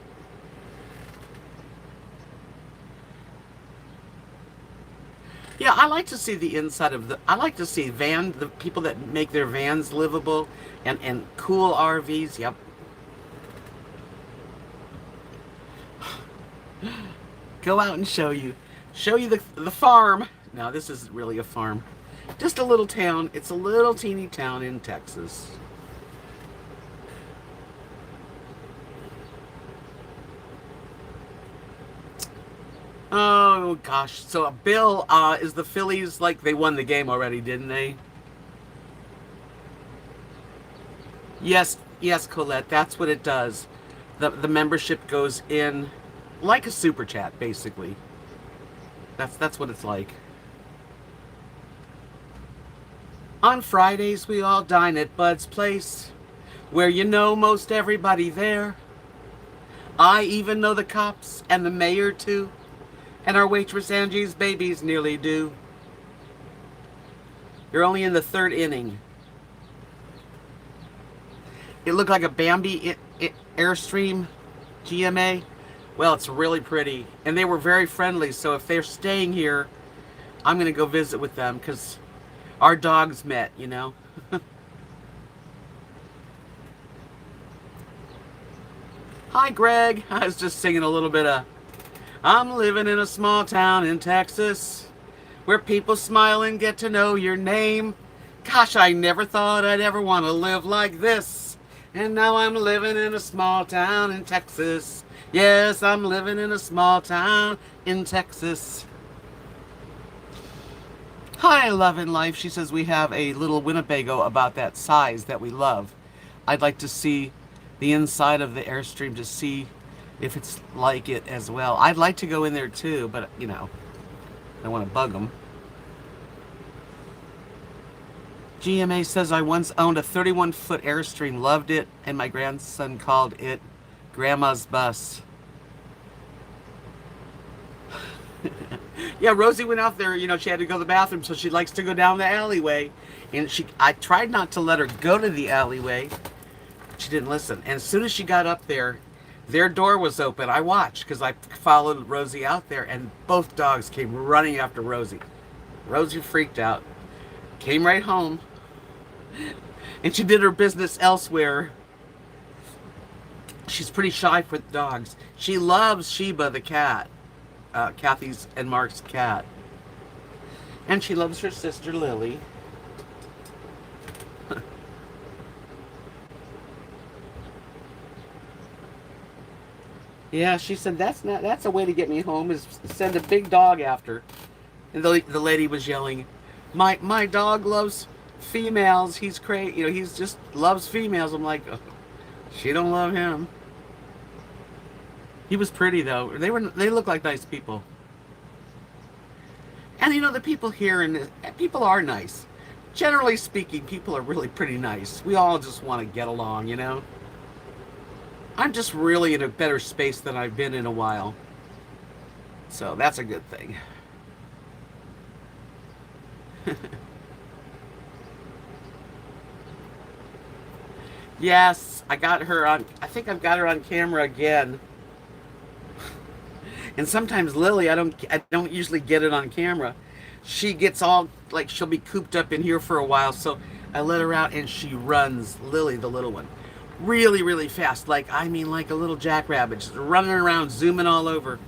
Yeah, I like to see the inside of I like to see the people that make their vans livable and cool RVs. Yep. Go out and show you the farm. Now this isn't really a farm. Just a little town. It's a little teeny town in Texas. Oh gosh. So Bill, is the Phillies, like, they won the game already, didn't they? Yes, yes, Colette, that's what it does. The membership goes in like a super chat, basically. That's what it's like. On Fridays, we all dine at Bud's place, where you know most everybody there. I even know the cops and the mayor, too. And our waitress Angie's baby's nearly due. You're only in the 3rd inning. It looked like a Bambi Airstream GMA. Well, it's really pretty. And they were very friendly, so if they're staying here, I'm going to go visit with them, because our dogs met, you know. Hi, Greg. I was just singing a little bit of I'm living in a small town in Texas, where people smile and get to know your name. Gosh, I never thought I'd ever want to live like this. And now I'm living in a small town in Texas. Yes, I'm living in a small town in Texas. Hi, Love and Life. She says we have a little Winnebago about that size that we love. I'd like to see the inside of the Airstream to see if it's like it as well. I'd like to go in there too, but, you know, I don't want to bug them. GMA says I once owned a 31-foot Airstream, loved it, and my grandson called it Grandma's Bus. Yeah, Rosie went out there, you know, she had to go to the bathroom, so she likes to go down the alleyway. And I tried not to let her go to the alleyway. She didn't listen. And as soon as she got up there, their door was open. I watched, because I followed Rosie out there, and both dogs came running after Rosie. Rosie freaked out. Came right home. And she did her business elsewhere. She's pretty shy for dogs. She loves Sheba the cat. Kathy's and Mark's cat. And she loves her sister Lily. Yeah, she said that's a way to get me home, is send a big dog after. And the lady was yelling, my dog loves females. He's crazy. You know, he's just loves females. I'm like, oh, she don't love him. He was pretty though. They look like nice people. And you know, the people here and people are nice. Generally speaking, people are really pretty nice. We all just want to get along, you know. I'm just really in a better space than I've been in a while. So that's a good thing. Yes, I got her on. I think I've got her on camera again. And sometimes Lily, I don't usually get it on camera. She gets all like she'll be cooped up in here for a while, so I let her out and she runs. Lily, the little one, really, really fast. Like I mean, like a little jackrabbit, just running around, zooming all over.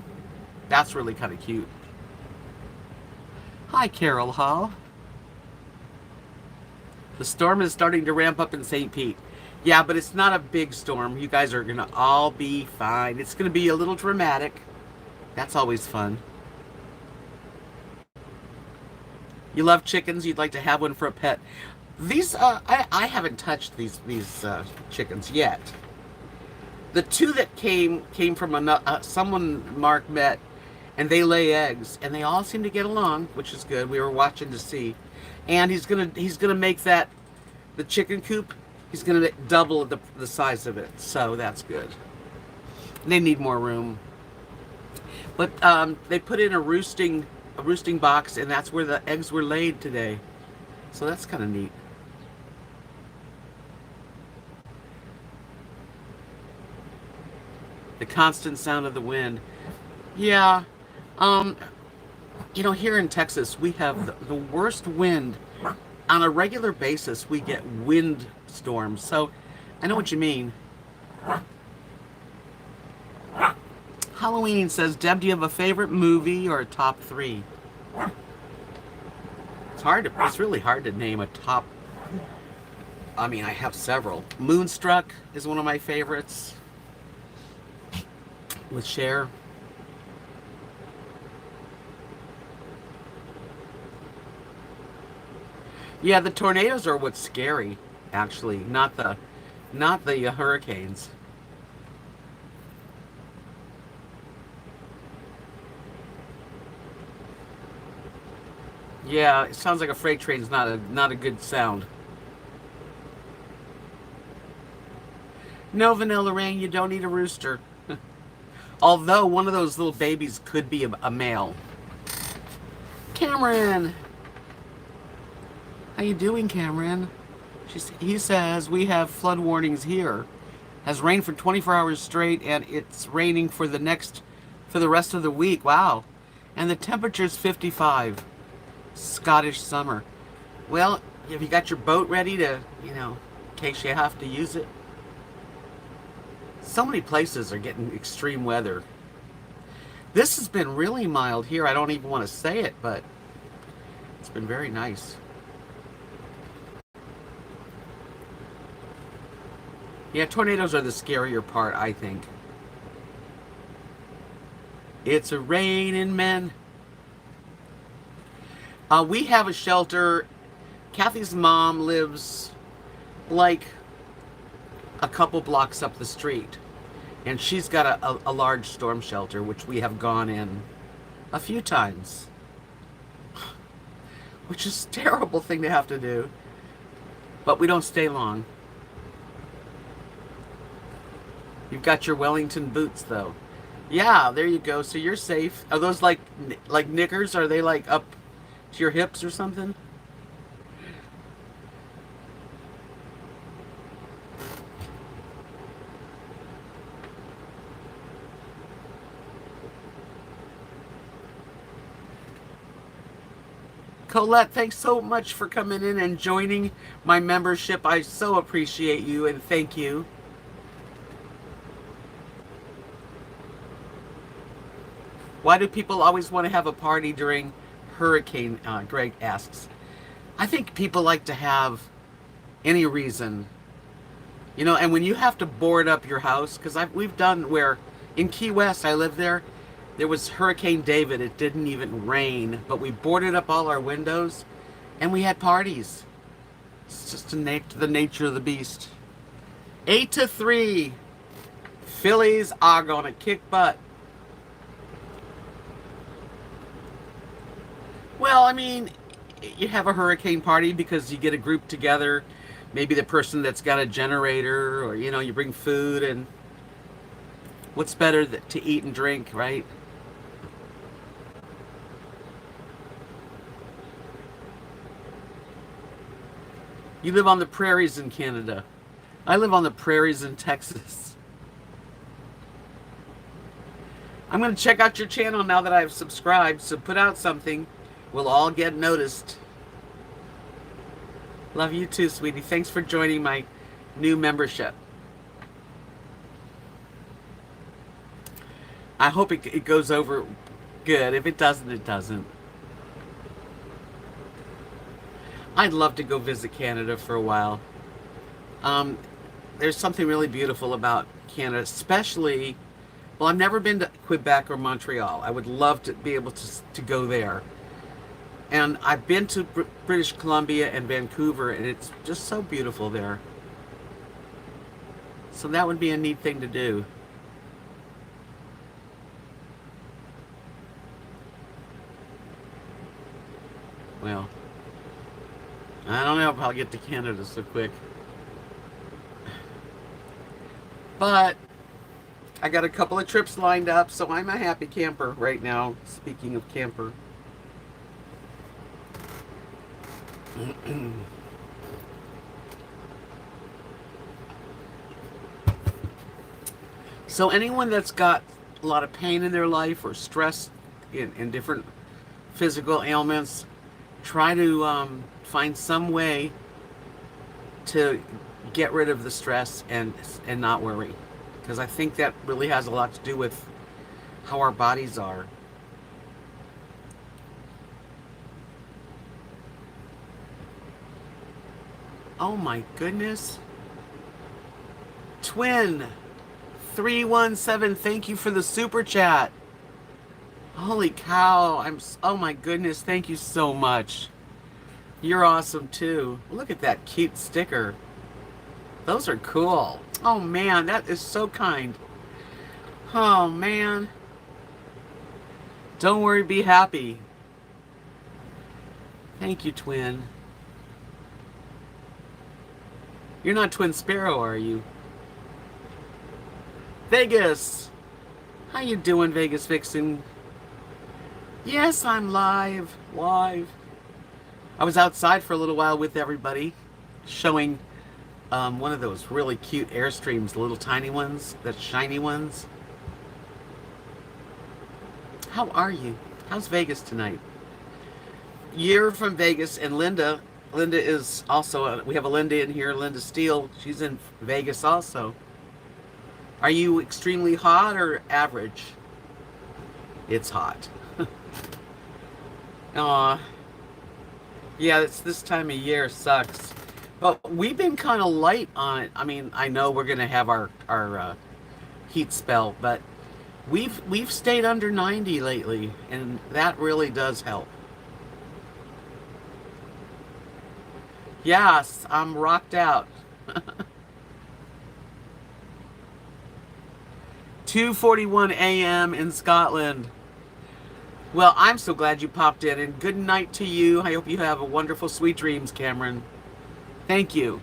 That's really kind of cute. Hi, Carol Hall. The storm is starting to ramp up in St. Pete. Yeah, but it's not a big storm. You guys are gonna all be fine. It's gonna be a little dramatic. That's always fun. You love chickens. You'd like to have one for a pet. These, I haven't touched these chickens yet. The two that came from someone Mark met, and they lay eggs, and they all seem to get along, which is good. We were watching to see, and he's gonna make the chicken coop. He's gonna double the size of it, so that's good. They need more room. But they put in a roosting box, and that's where the eggs were laid today. So that's kind of neat. The constant sound of the wind. Yeah. You know, here in Texas, we have the worst wind. On a regular basis, we get wind storms. So I know what you mean. Halloween says, Deb, do you have a favorite movie or a top 3? It's really hard to name a top. I mean, I have several. Moonstruck is one of my favorites. With Cher. Yeah, the tornadoes are what's scary, actually, not the hurricanes. Yeah, it sounds like a freight train's not a good sound. No, Vanilla Rain, you don't need a rooster. Although one of those little babies could be a male. Cameron! How you doing, Cameron? He says, we have flood warnings here. Has rained for 24 hours straight, and it's raining for the rest of the week. Wow. And the temperature's 55. Scottish summer. Well, have you got your boat ready to, you know, in case you have to use it? So many places are getting extreme weather. This has been really mild here. I don't even want to say it, but it's been very nice. Yeah, tornadoes are the scarier part, I think. It's a raining men. We have a shelter. Kathy's mom lives like a couple blocks up the street. And she's got a large storm shelter, which we have gone in a few times. Which is a terrible thing to have to do. But we don't stay long. You've got your Wellington boots, though. Yeah, there you go. So you're safe. Are those like knickers? Are they like up to your hips or something? Colette, thanks so much for coming in and joining my membership. I so appreciate you and thank you. Why do people always want to have a party during hurricane? Greg asks. I think people like to have any reason. You know, and when you have to board up your house, because we've done where in Key West, I live there, There was Hurricane David. It didn't even rain, but we boarded up all our windows and we had parties. It's just the nature of the beast. 8-3. Phillies are going to kick butt. Well, I mean, you have a hurricane party because you get a group together. Maybe the person that's got a generator, or, you know, you bring food, and what's better to eat and drink, right? You live on the prairies in Canada. I live on the prairies in Texas. I'm going to check out your channel now that I've subscribed, so put out something. We'll all get noticed. Love you too, sweetie. Thanks for joining my new membership. I hope it goes over good. If it doesn't, it doesn't. I'd love to go visit Canada for a while. There's something really beautiful about Canada, especially, well, I've never been to Quebec or Montreal. I would love to be able to go there. And I've been to British Columbia and Vancouver, and it's just so beautiful there. So that would be a neat thing to do. Well, I don't know if I'll get to Canada so quick. But I got a couple of trips lined up, so I'm a happy camper right now, speaking of camper. So anyone that's got a lot of pain in their life or stress in different physical ailments, try to find some way to get rid of the stress and not worry, because I think that really has a lot to do with how our bodies are. Oh my goodness. Twin 317, thank you for the super chat. Holy cow. Oh my goodness, thank you so much. You're awesome too. Look at that cute sticker. Those are cool. Oh man, that is so kind. Oh man. Don't worry, be happy. Thank you, Twin. You're not Twin Sparrow, are you? Vegas! How you doing, Vegas Vixen? Yes, I'm live. Live. I was outside for a little while with everybody, showing one of those really cute Airstreams, the little tiny ones, the shiny ones. How are you? How's Vegas tonight? You're from Vegas, and Linda is also, we have a Linda in here, Linda Steele. She's in Vegas also. Are you extremely hot or average? It's hot. Aw. Yeah, it's this time of year sucks. But we've been kind of light on it. I mean, I know we're going to have our heat spell, but we've stayed under 90 lately, and that really does help. Yes, I'm rocked out. 2:41 a.m. in Scotland. Well, I'm so glad you popped in, and good night to you. I hope you have a wonderful, sweet dreams, Cameron. Thank you.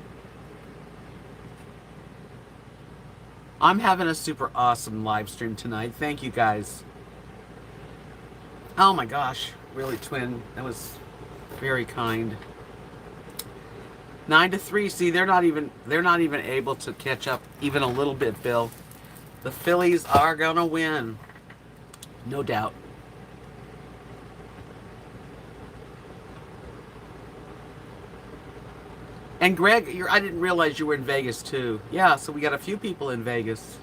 I'm having a super awesome live stream tonight. Thank you, guys. Oh my gosh, really, Twin. That was very kind. 9-3. See, they're not even able to catch up even a little bit, Bill. The Phillies are gonna win, no doubt. And Greg, I didn't realize you were in Vegas too. Yeah, so we got a few people in Vegas.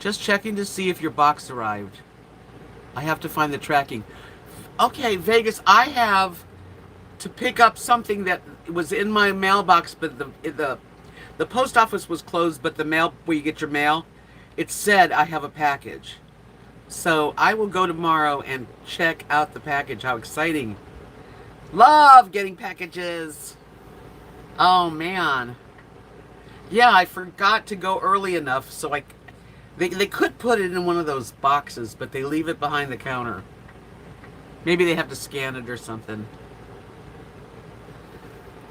Just checking to see if your box arrived. I have to find the tracking. Okay, Vegas, I have to pick up something that was in my mailbox, but the post office was closed, but the mail, where you get your mail, it said I have a package. So I will go tomorrow and check out the package. How exciting. Love getting packages. Oh man. Yeah, I forgot to go early enough so they could put it in one of those boxes, but they leave it behind the counter. Maybe they have to scan it or something.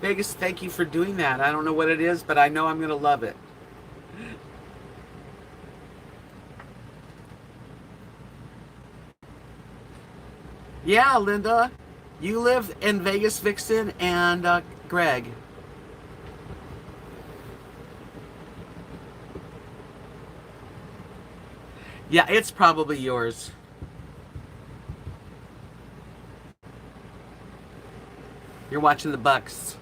Vegas, thank you for doing that. I don't know what it is, but I know I'm going to love it. Yeah, Linda. You live in Vegas, Vixen, and Greg. Yeah, it's probably yours. You're watching the Bucks.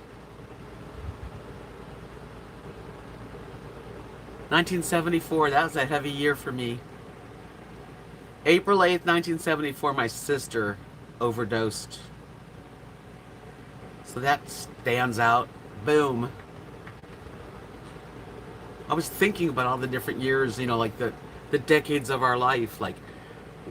1974, that was a heavy year for me. April 8th, 1974, my sister overdosed. So that stands out. Boom. I was thinking about all the different years, like the decades of our life, like,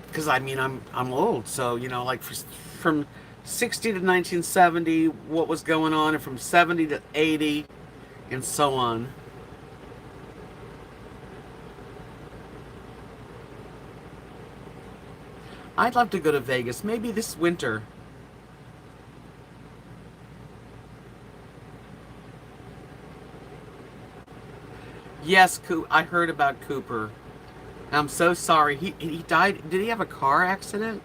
because I mean I'm old, so like from 60 to 1970, what was going on, and from 70 to 80, and so on. I'd love to go to Vegas, maybe this winter. Yes, I heard about Cooper. I'm so sorry. He died. Did he have a car accident?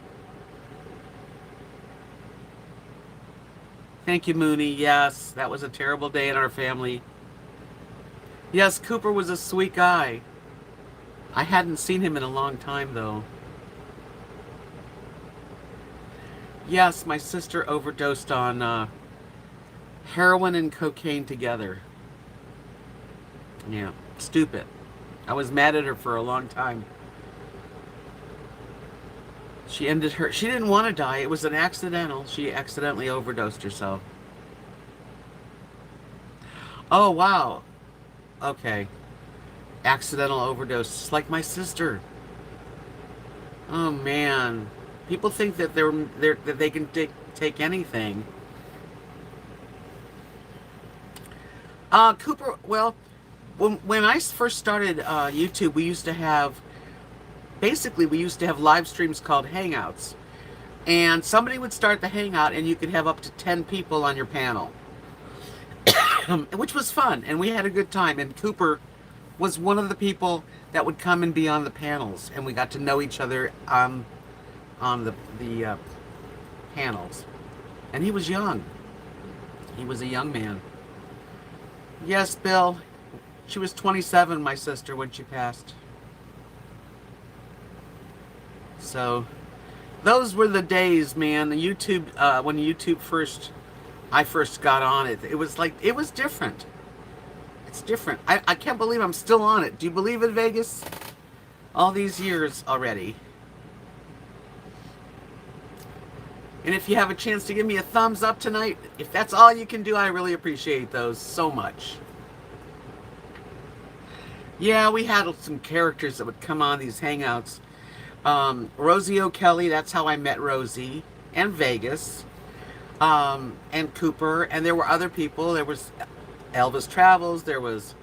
Thank you, Mooney. Yes, that was a terrible day in our family. Yes, Cooper was a sweet guy. I hadn't seen him in a long time, though. Yes, my sister overdosed on heroin and cocaine together. Yeah, stupid. I was mad at her for a long time. She didn't want to die. It was an accidental. She accidentally overdosed herself. Oh, wow. Okay. Accidental overdose. Just like my sister. Oh, man. People think that that they can take anything. Cooper, well, when I first started YouTube, we used to have live streams called Hangouts. And somebody would start the Hangout and you could have up to 10 people on your panel. Which was fun, and we had a good time. And Cooper was one of the people that would come and be on the panels, and we got to know each other on the panels. And he was young. He was a young man. Yes, Bill. She was 27, my sister, when she passed. So, those were the days, man. The YouTube, when I first got on it, it was different. It's different. I can't believe I'm still on it. Do you believe in Vegas? All these years already. And if you have a chance to give me a thumbs up tonight, if that's all you can do, I really appreciate those so much. Yeah, we had some characters that would come on these Hangouts. Rosie O'Kelly, that's how I met Rosie, and Vegas, and Cooper, and there were other people. There was Elvis Travels, there was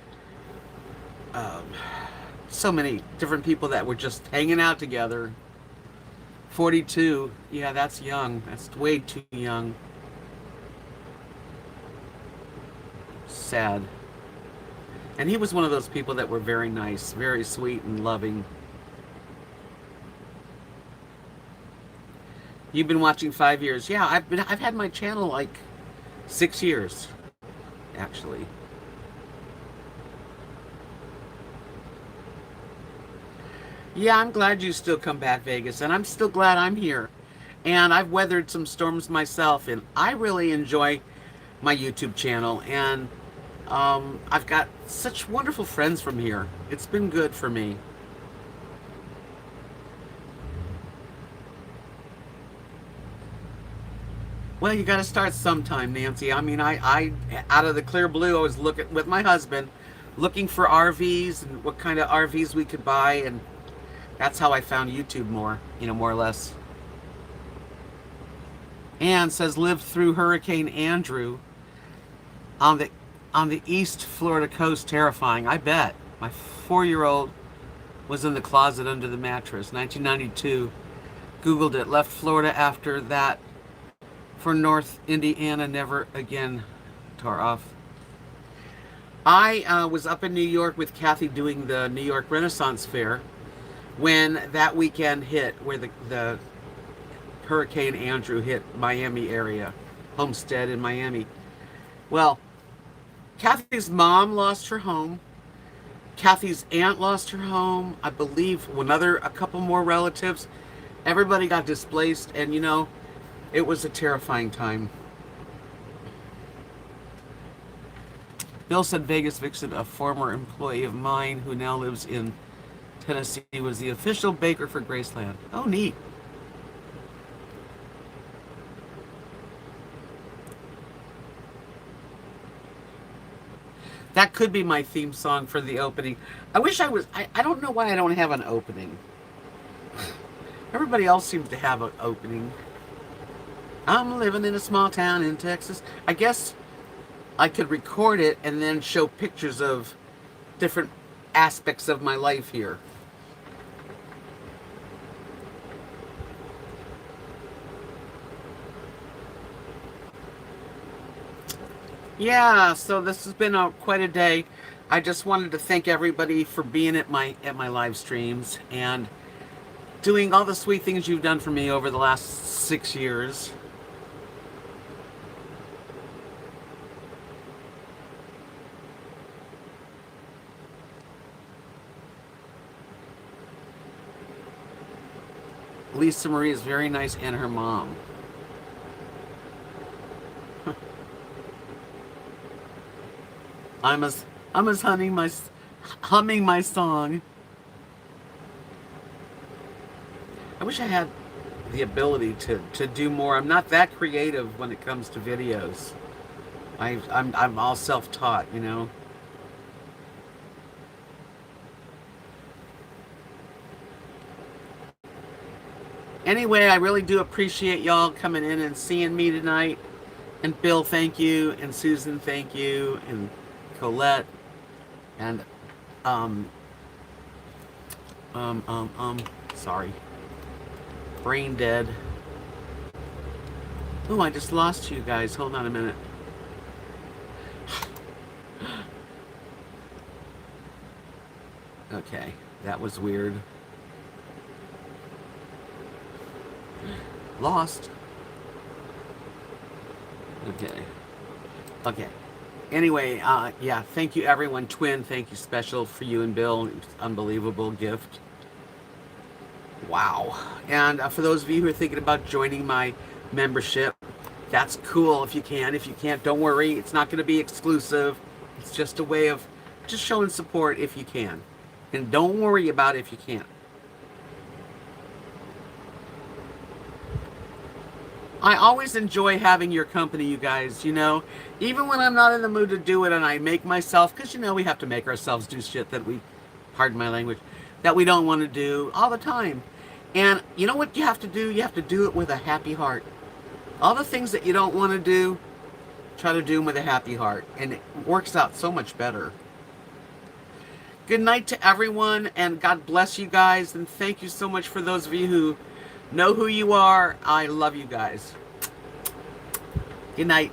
so many different people that were just hanging out together. 42, yeah, that's young. That's way too young. Sad. And he was one of those people that were very nice, very sweet and loving. You've been watching 5 years. Yeah, I've had my channel like 6 years, actually. Yeah, I'm glad you still come back, Vegas, and I'm still glad I'm here. And I've weathered some storms myself, and I really enjoy my YouTube channel, and I've got such wonderful friends from here. It's been good for me. Well, you got to start sometime, Nancy. I mean, I out of the clear blue, I was looking with my husband. looking for RVs and what kind of RVs we could buy, and that's how I found YouTube more, more or less. Ann says lived through Hurricane Andrew on the East Florida coast. Terrifying. I bet. My 4-year-old was in the closet under the mattress. 1992. Googled it. Left Florida after that for North Indiana. Never again. Tore off. I was up in New York with Kathy doing the New York Renaissance Fair when that weekend hit, where the Hurricane Andrew hit Miami area, Homestead in Miami. Well, Kathy's mom lost her home. Kathy's aunt lost her home. I believe a couple more relatives. Everybody got displaced, and it was a terrifying time. Bill said Vegas Vixen, a former employee of mine who now lives in Tennessee, was the official baker for Graceland. Oh, neat. That could be my theme song for the opening. I wish I was... I don't know why I don't have an opening. Everybody else seems to have an opening. I'm living in a small town in Texas. I guess I could record it and then show pictures of different aspects of my life here. Yeah, so this has been quite a day. I just wanted to thank everybody for being at my live streams and doing all the sweet things you've done for me over the last 6 years. Lisa Marie is very nice, and her mom. I'm as humming my song. I wish I had the ability to do more. I'm not that creative when it comes to videos. I'm all self-taught, Anyway, I really do appreciate y'all coming in and seeing me tonight. And Bill, thank you. And Susan, thank you. And Colette. And, sorry. Brain dead. Oh, I just lost you guys. Hold on a minute. Okay, that was weird. Lost. Okay. Anyway, yeah, thank you everyone. Twin, thank you special for you and Bill. Unbelievable gift. Wow. And for those of you who are thinking about joining my membership, that's cool if you can. If you can't, don't worry. It's not going to be exclusive. It's just a way of just showing support if you can. And don't worry about it if you can't. I always enjoy having your company, you guys, even when I'm not in the mood to do it and I make myself, because, we have to make ourselves do shit that pardon my language, that we don't want to do all the time. And you know what you have to do? You have to do it with a happy heart. All the things that you don't want to do, try to do them with a happy heart. And it works out so much better. Good night to everyone, and God bless you guys. And thank you so much for those of you who know who you are. I love you guys. Good night.